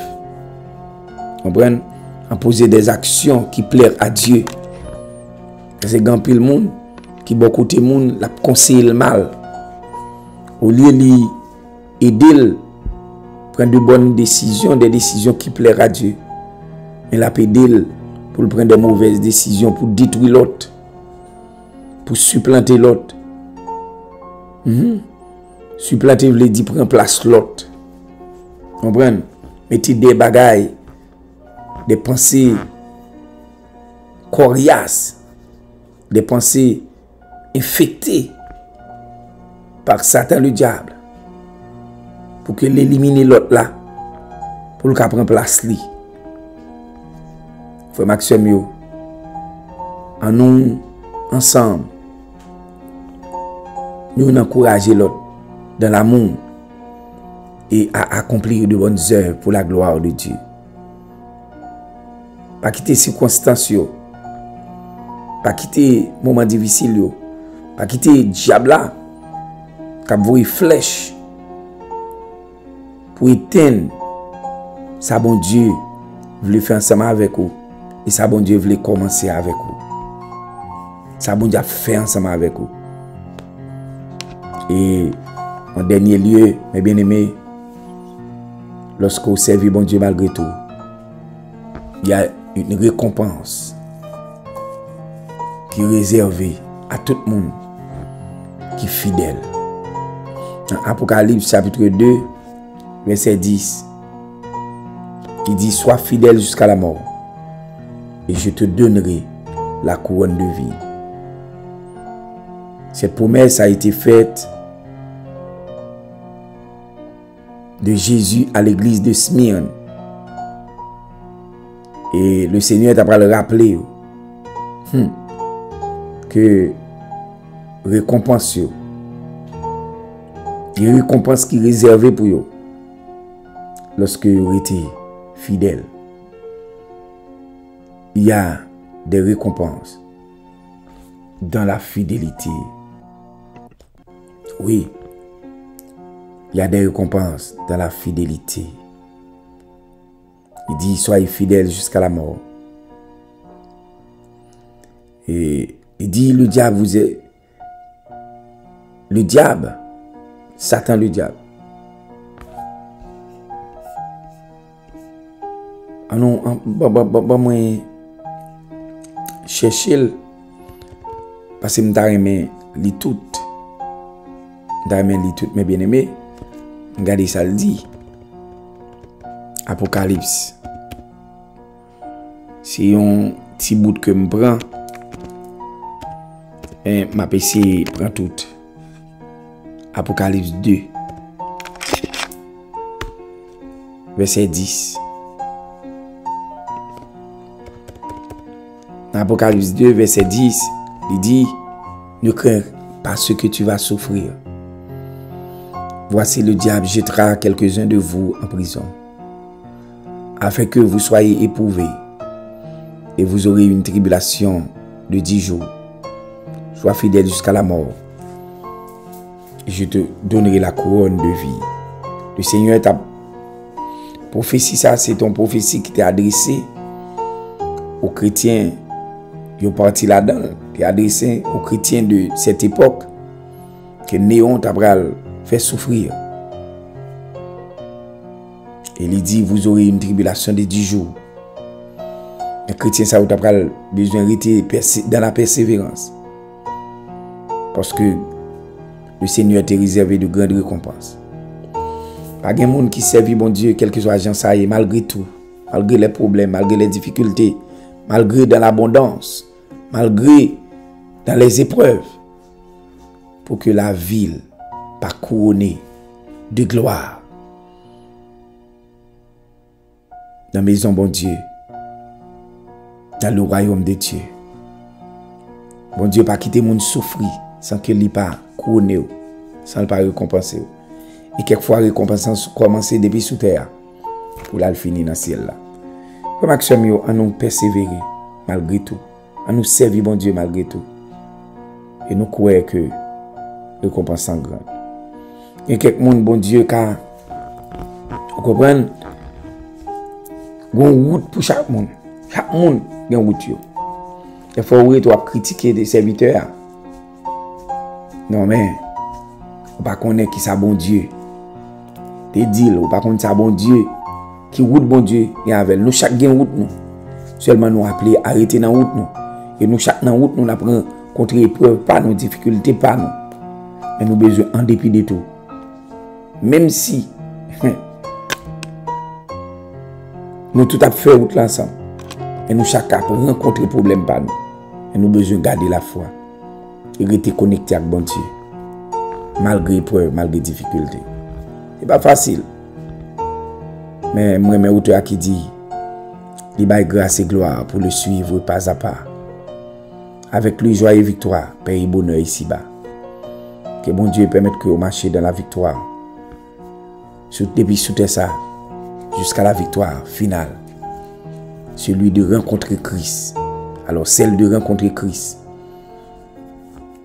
Comprenez? En poser des actions qui plaisent à Dieu. C'est grand pile monde qui beaucoup de monde la conseille le mal. Au lieu d'aider prendre de bonnes décisions, des décisions qui plaisent à Dieu. Mais la aider pour prendre des mauvaises décisions, pour détruire l'autre, pour supplanter l'autre. Supplanter veut dire prendre place l'autre. Comprenez? Mettez des bagailles, des pensées coriaces, des pensées infectées par Satan le diable, pour que l'éliminer l'autre là, pour qu'il prenne place li. Frère Maxime, en nous ensemble, nous encourager l'autre dans l'amour et à accomplir de bonnes œuvres pour la gloire de Dieu. Pas quitter circonstances, pas quitter moments difficiles, pas quitter diable là, qui a voué flèche pour éteindre ça bon Dieu voulait faire ensemble avec vous et ça bon Dieu voulait commencer avec vous. Ça bon Dieu a fait ensemble avec vous. Et en dernier lieu, mes bien-aimés, lorsque vous servez bon Dieu malgré tout, il y a une récompense qui est réservée à tout le monde qui est fidèle. Dans Apocalypse chapitre 2, verset 10, il dit: sois fidèle jusqu'à la mort et je te donnerai la couronne de vie. Cette promesse a été faite de Jésus à l'église de Smyrne. Et le Seigneur t'a pas le rappeler que récompense, il y a une récompense qui est réservée pour eux lorsque vous été fidèle. Il y a des récompenses dans la fidélité. Oui, il y a des récompenses dans la fidélité. Il dit, soyez fidèles jusqu'à la mort. Et il dit, le diable vous est... Le diable, Satan le diable. Moi, chercher, parce que je aimé les toutes. Je aimé les toutes, mes bien-aimés. Regardez ça le dit. Apocalypse. C'est un petit bout que je prends. Et ma PC prend tout. Apocalypse 2. Verset 10. Dans Apocalypse 2, verset 10, il dit, ne crains pas ce que tu vas souffrir. Voici le diable jettera quelques-uns de vous en prison, afin que vous soyez éprouvés, et vous aurez une tribulation de 10 jours. Sois fidèle jusqu'à la mort. Je te donnerai la couronne de vie. Le Seigneur t'a prophétie, ça c'est ton prophétie qui t'est adressée aux chrétiens. Ils ont parti là-dedans. T'es adressé aux chrétiens de cette époque que Néon t'a fait souffrir. Et il dit, vous aurez une tribulation de 10 jours. Les chrétiens, ça vous a besoin de rester dans la persévérance. Parce que le Seigneur t'a réservé de grandes récompenses. Pas de monde qui servent bon Dieu, quel que soit l'agent, ça y est, malgré tout, malgré les problèmes, malgré les difficultés, malgré dans l'abondance, malgré dans les épreuves, pour que la ville pas couronnée de gloire. Dans la maison, bon Dieu, dans le royaume de Dieu. Bon Dieu, pas quitter mon souffrir sans que lui pas couronné, sans le pas récompenser. Et quelquefois, récompense commencer depuis sous terre pour la finir dans le ciel là. Comme action, à nous persévérer malgré tout, à nous servir bon Dieu malgré tout. Et nous croyons que récompense en grande. Il y a quelques monde bon Dieu car vous comprenez, il y a une route pour chaque monde. Chaque monde a une route. Il faut toi critiquer des serviteurs. Non mais on pas connaître qui ça bon Dieu. Te dit ou pas connaître ça bon Dieu. Qui route bon Dieu et avec nous chaque gain route nous. Seulement nous appeler arrêter dans route nous. Et nous chaque dans route nous apprend contre épreuve pas nos difficultés pas nous. Mais nous besoin en dépit de tout. Même si nous tout à fait route ensemble. Et nous chaque a rencontrer problème pas nous. Et nous besoin garder la foi. Et rester connecté avec bon Dieu. Malgré épreuve, malgré difficulté. C'est pas facile. Mais moi, mes auteurs qui dit, il baille grâce et gloire pour le suivre pas à pas. Avec lui, joie et victoire, paix et bonheur ici-bas. Que bon Dieu permette que vous marchiez dans la victoire. Depuis sous ça, jusqu'à la victoire finale. Celui de rencontrer Christ. Alors, celle de rencontrer Christ.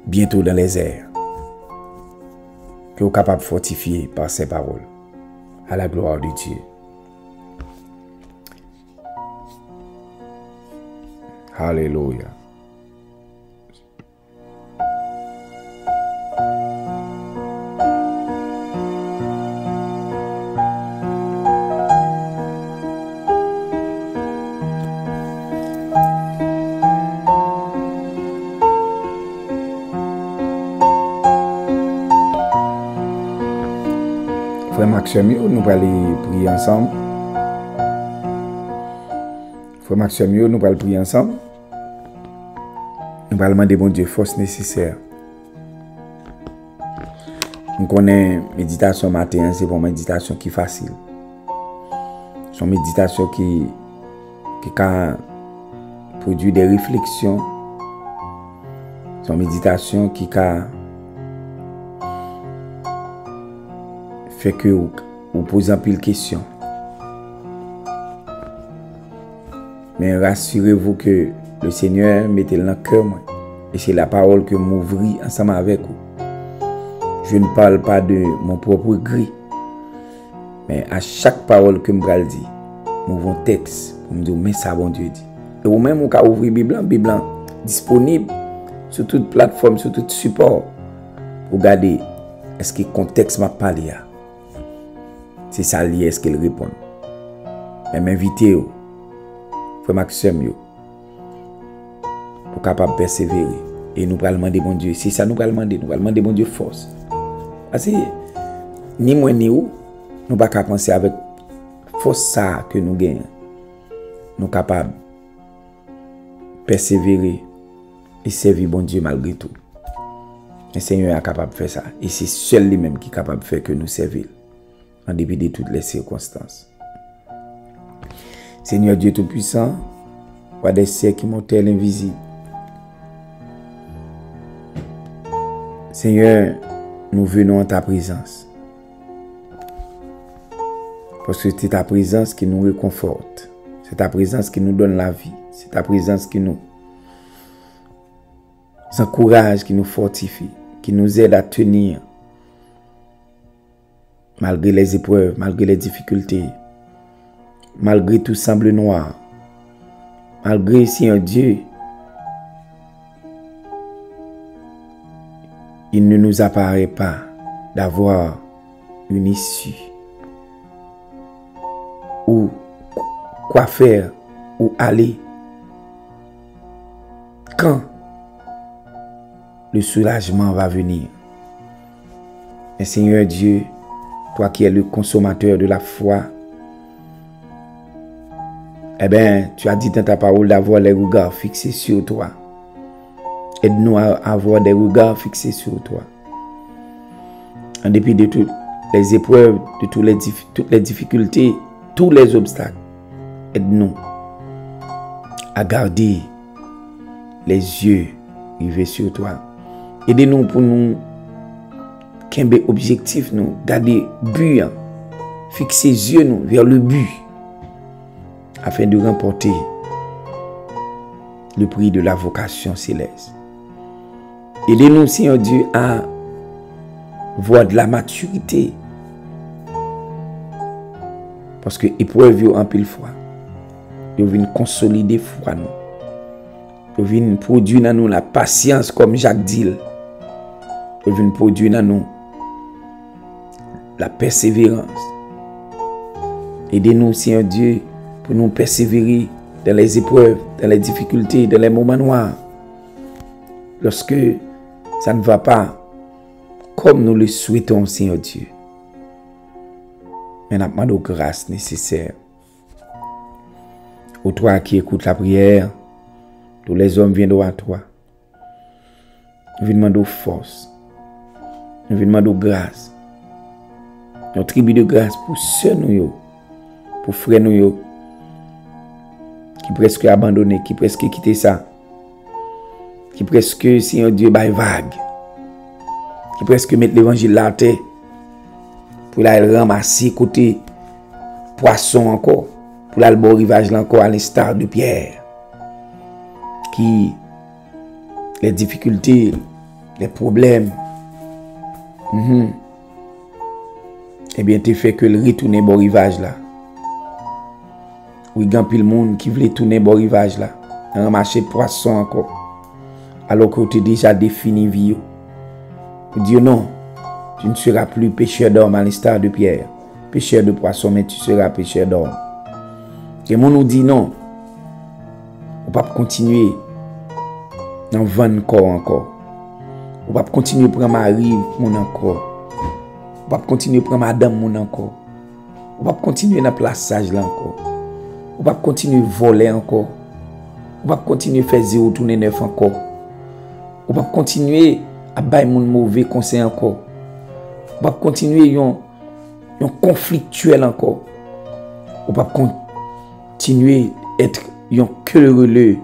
Bientôt dans les airs. Que vous êtes capable de fortifier par ses paroles. À la gloire de Dieu. Alléluia. Frère Maxime, nous allons aller prier ensemble. Frère Maxime, nous allons prier ensemble. Nous allons demander bon Dieu force nécessaire. Nous connaissons méditation matin, c'est pour une méditation qui est facile. C'est une méditation qui produit des réflexions. C'est une méditation qui fait que vous posez un peu de questions. Mais rassurez-vous que le Seigneur mettez dans le cœur moi. Et c'est la parole que m'ouvrit ensemble avec vous. Je ne parle pas de mon propre gré. Mais à chaque parole que je dis, m'ouvre un texte pour me dire mais ça bon Dieu dit. Et ou même on peut ouvrir Bible disponible sur toute plateforme, sur tout support. Pour regarder est-ce que le contexte m'a parlé là. C'est ça lié est-ce qu'elle répond. Mais m'inviter frère Maxime pour capable persévérer et nous allons demander mon Dieu. C'est ça nous allons demander mon Dieu force. Parce que ni moi ni vous nous pas qu'à penser avec force ça que nous gagnons. Nous capables persévérer et servir bon Dieu malgré tout. Le Seigneur est capable de faire ça. Et c'est seul lui-même qui est capable de faire que nous servions en dépit de toutes les circonstances. Seigneur Dieu Tout-Puissant, roi des siècles immortel invisible. Seigneur, nous venons en ta présence. Parce que c'est ta présence qui nous réconforte. C'est ta présence qui nous donne la vie. C'est ta présence qui nous encourage, qui nous fortifie, qui nous aide à tenir malgré les épreuves, malgré les difficultés, malgré tout semble noir, malgré si un Dieu, il ne nous apparaît pas d'avoir une issue ou quoi faire ou aller. Quand le soulagement va venir. Mais Seigneur Dieu, toi qui es le consommateur de la foi, eh bien, tu as dit dans ta parole d'avoir les regards fixés sur toi. Aide-nous à avoir des regards fixés sur toi. En dépit de toutes les épreuves, de toutes les difficultés, tous les obstacles, aide-nous à garder les yeux rivés sur toi. Aidez-nous pour nous qu'un objectif, nous garder but, fixer les yeux nous vers le but, afin de remporter le prix de la vocation céleste. Aidez-nous, Seigneur Dieu, à voir de la maturité. Parce que épreuve en pile fois, ils viennent consolider foi nous. Ils viennent produire dans nous la patience comme Jacques dit. Ils viennent produire dans nous la persévérance. Aidez-nous, Seigneur Dieu, pour nous persévérer dans les épreuves, dans les difficultés, dans les moments noirs. Lorsque ça ne va pas comme nous le souhaitons, Seigneur Dieu. Mais nous demandons grâce nécessaire. Ô toi qui écoutes la prière, tous les hommes viennent à toi. Nous venons demander force. Nous venons demander grâce. Notre tribu de grâce pour ceux nous, pour frères nous, qui presque abandonné, qui presque quitté ça. Qui presque, Seigneur Dieu, bail vague. Qui presque mettre l'évangile là terre. Pour la ramasser côté poisson encore. Pour la bon rivage là encore à l'instar de Pierre. Qui, les difficultés, les problèmes, eh bien, tu fais que le retourner bon rivage là. Oui, il y a le monde qui voulait tourner bon rivage là. Ramasser poisson encore. Alors que tu as déjà défini vie. Dieu non, tu ne seras plus pêcheur d'hommes à l'instar de Pierre. Pêcheur de poissons, mais tu seras pêcheur d'hommes. Et mon nous dit non. On ne peut pas continuer dans 20 corps encore. On ne peut pas continuer pour Marie mon encore. On ne peut pas continuer pour Madame mon encore. On ne peut pas continuer dans le plaçage là encore. On ne peut pas continuer à voler encore. On ne peut pas continuer à faire 0 tourner 9 encore. On ne peut pas continuer à bailler mon mauvais conseil encore. On ne peut pas continuer à conflictuel encore. On ne peut pas continuer à être querelleux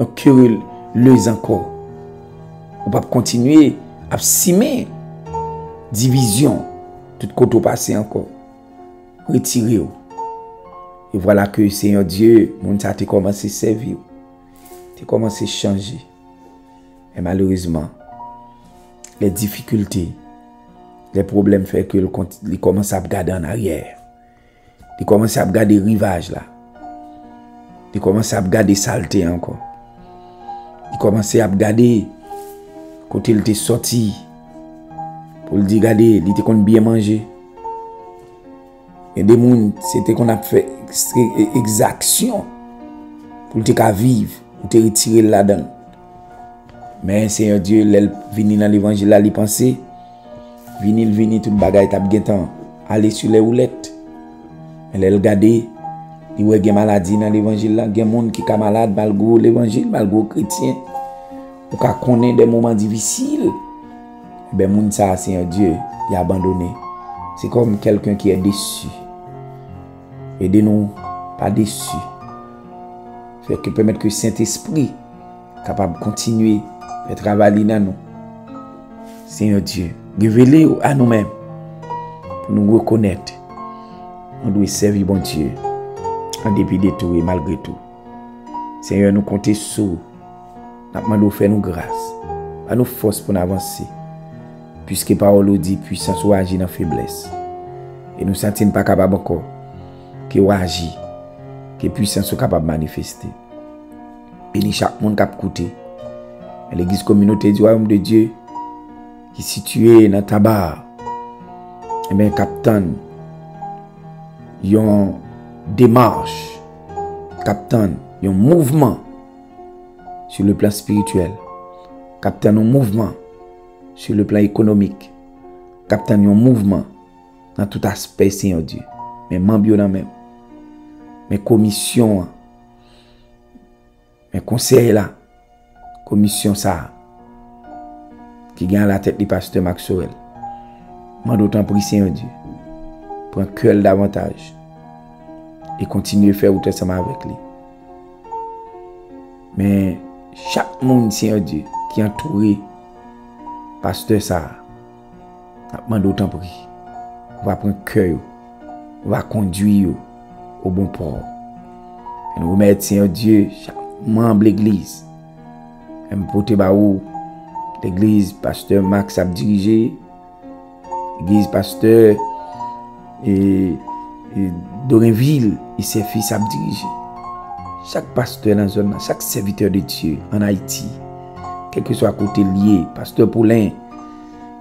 encore. On ne peut pas continuer à simer division tout côté passé encore. Retirez-vous. Et voilà que Seigneur Dieu, mon ça te commencé à servir. tu commences à changer. Et malheureusement, les difficultés, les problèmes font que il commence à regarder en arrière. Il commence à regarder le rivage là. Il commence à regarder saleté encore. Il commence à regarder côté il était sorti. Pour le dire, regardez, il était bien manger. Et des gens, c'était qu'on a fait exaction pour te vivre, pour te retirer là-dedans. Mais Seigneur Dieu, il vient dans l'évangile, là, il pense, vini tout le bagage, il a aller sur les roulettes. Elle a regardé, il y a des maladies dans l'évangile, là, il y a des gens qui sont malades malgré l'évangile, malgré les chrétiens. Ou qui connaissent des moments difficiles. Ben, moun ça, Seigneur Dieu, il a abandonné. C'est comme quelqu'un qui est déçu. Aidez-nous, pas déçu. Fait que permettre que le Saint-Esprit capable de continuer à travailler dans nous. Seigneur Dieu, révélez à nous-mêmes pour nous reconnaître. On doit servir bon Dieu en dépit de tout et malgré tout. Seigneur, nous comptons sur vous. Nous demandons faire nous grâce. À nous force pour avancer. Puisque parole dit puissance ou agit dans faiblesse. Et nous ne sentons pas capable encore que ou agit, que puissance soit capable de manifester. Bénis chaque monde qui a écouté. L'église communauté du royaume de Dieu qui est située dans Tabar. Et bien, capitaine, il y a une démarche, capitaine, il y a un mouvement sur le plan spirituel, capitaine, un mouvement sur le plan économique, capitaine, un mouvement dans tout aspect, Seigneur Dieu. Mais membres dans même, mes commissions, mes conseils là, commission ça, qui gagne la tête du pasteur Maxwell. Moi d'autant pour Seigneur Dieu, prends cœur davantage et continue à faire autre ensemble avec lui. Mais chaque monde, Seigneur Dieu, qui est entouré, pasteur ça, moi d'autant pour lui, va prendre cœur, va conduire au bon port. Et nous remettons, Seigneur Dieu, chaque membre de l'église. Et nous portons l'église, pasteur Max a dirigé, l'église, pasteur et Dorinville et ses fils a dirigé. Chaque pasteur dans la zone, chaque serviteur de Dieu en Haïti, quel que soit côté lié, pasteur Paulin,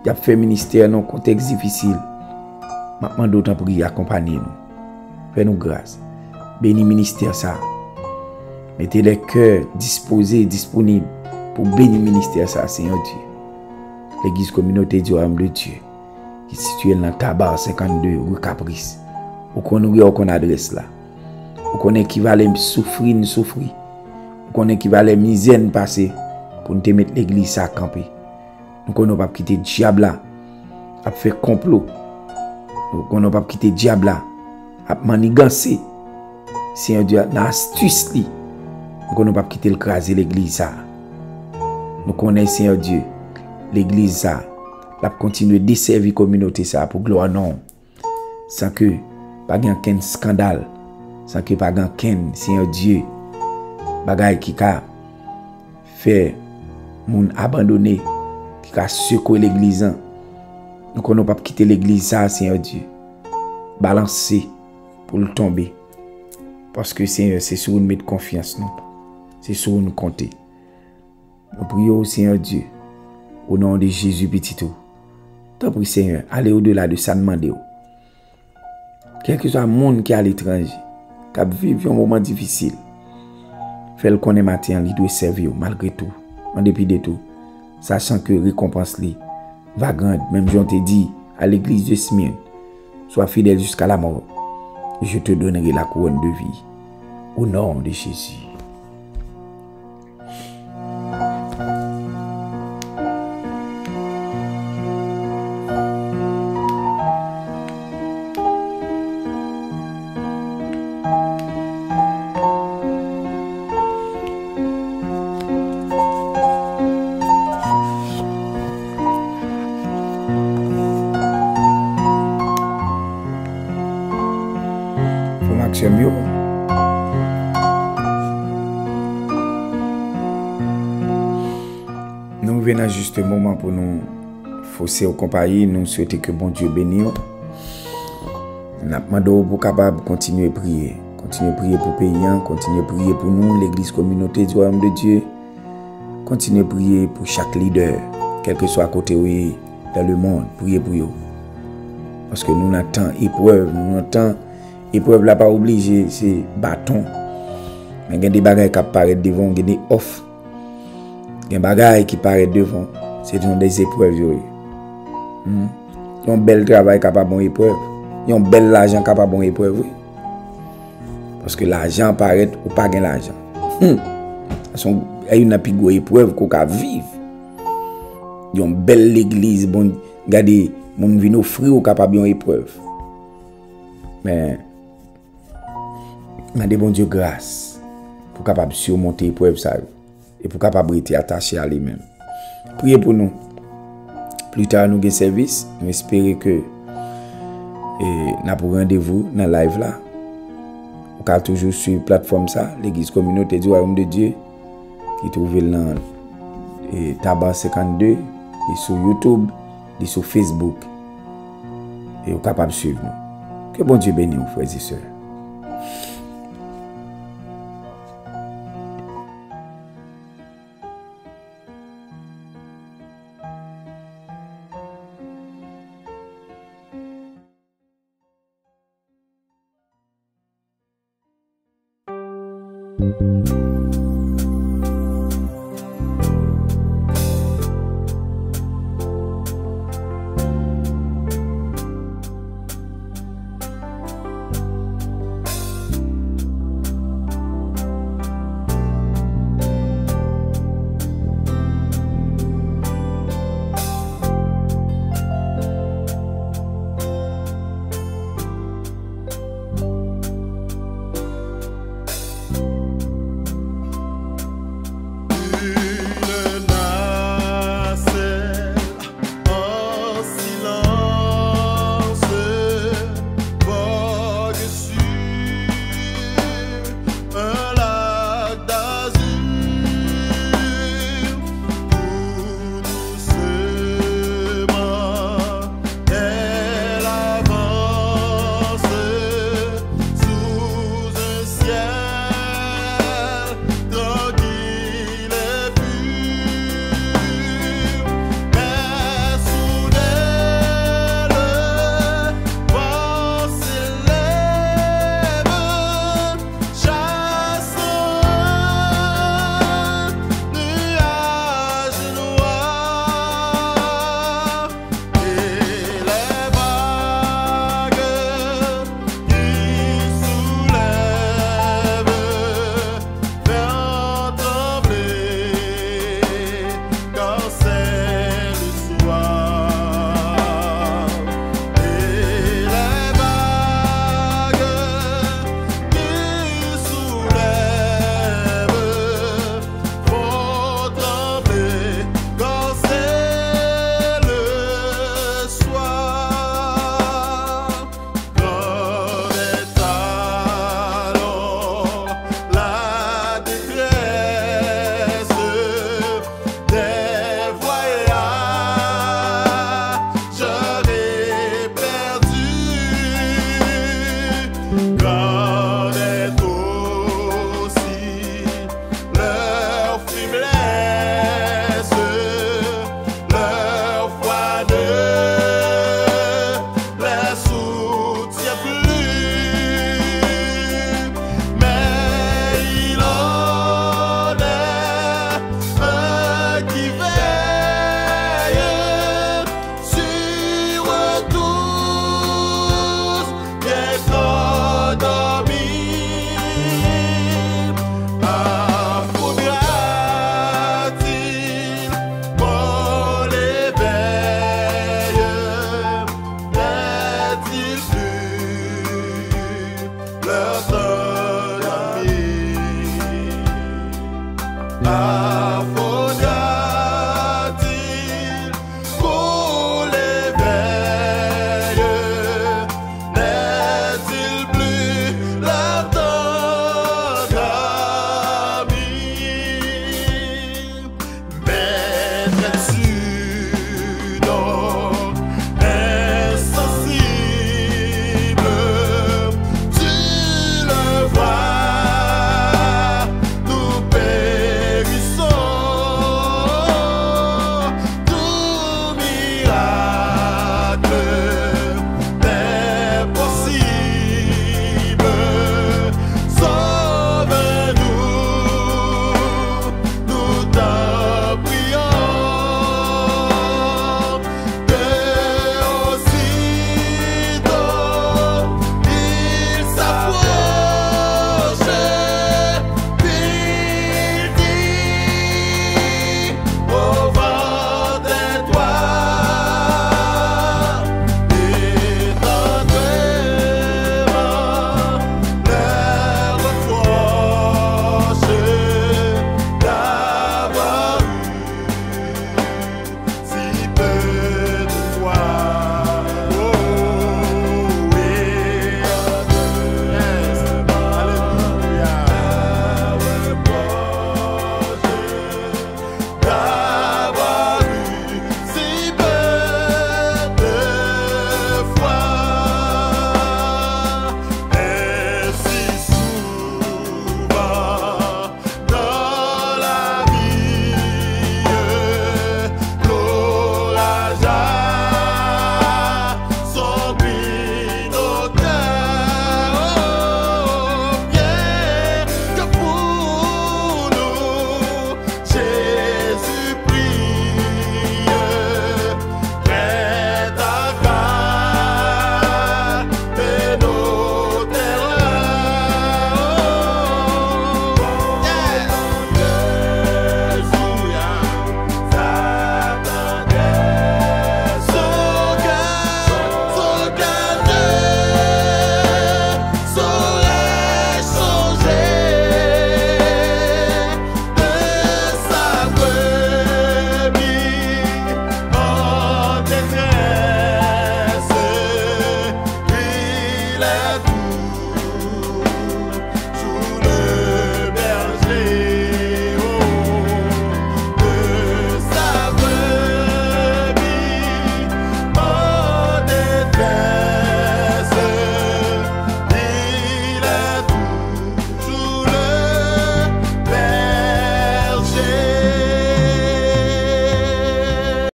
il a fait ministère dans un contexte difficile. Maintenant, d'autant pour y accompagner nous. Fais-nous grâce. Bénis ministère ça. Mettez les cœurs disposés, disponibles pour bénir ministère ça, Seigneur Dieu. L'église communauté du royaume de Dieu, qui est située dans Tabar 52, rue Caprice. Où qu'on adresse là. Où qu'on équivalent souffrir, où qu'on équivalent misère passer pour nous mettre l'église à camper. Nous qu'on pas quitter le diable là, à faire complot. Nous qu'on pas quitter le diable là, à manigancer. Seigneur Dieu, dans l'astuce li. Nous qu'on pas quitter le craser l'église ça. Nous connaissons Seigneur Dieu, l'église ça, la continuer à desservir la communauté ça pour gloire non. Sans que pas aucun scandale, sans que pas aucun Seigneur Dieu bagay qui a fait moun abandonner, qui a secoué l'église. Nous connaissons pas quitter l'église ça, Seigneur Dieu. Balancer pour le tomber. Parce que Seigneur, c'est sur nous mettre confiance, non? C'est sur nous compter. Nous prions, Seigneur Dieu, au nom de Jésus petit tout. T'en prie, Seigneur, allez au-delà de ça demander. Quel que soit le monde qui est à l'étranger, qui vit un moment difficile, fait le connaître matin, il doit servir malgré tout, en dépit de tout, sachant que récompense li va grande. Même Jean te dit à l'église de Smyrne, sois fidèle jusqu'à la mort, je te donnerai la couronne de vie. Au nom de Jésus. nous venons à juste moment pour nous fausser aux compagnies. Nous souhaitons que bon Dieu bénisse. Nous demandons pour capable continuer à prier. Continuer à prier pour les pays, continuer à prier pour nous, l'église communauté du royaume de Dieu. Continuer à prier pour chaque leader, quel que soit à côté où il est dans le monde. Prier pour eux. Parce que nous n'attendons épreuve. Nous n'attendons épreuve là pas obligé, c'est bâton. Mais il y a des bagages qui apparaissent devant, il y a des offres. Il y a des bagages qui apparaissent devant. C'est des épreuves. Il y a un bel travail capable de épreuve. Il y a un bel argent capable de épreuve. Parce que l'argent apparaît ou pas gain l'argent. Il y a une épreuve qu'on peut vivre. Il y a une belle église. Bon, regardez, mon vient offrir ou capable de épreuve. Mais des bon Dieu grâce pour capable surmonter l'épreuve ça et pour capable être attaché à lui-même. Priez pour nous. Plus tard nous avons service, nous espérons que nous avons rendez-vous dans le live là. Vous pouvez toujours suivre la plateforme ça, l'église communauté du royaume de Dieu qui trouve dans Tabac 52 et sur YouTube et sur Facebook. Et vous êtes capable de suivre nous. Que bon Dieu bénisse vous, frères et sœurs. Love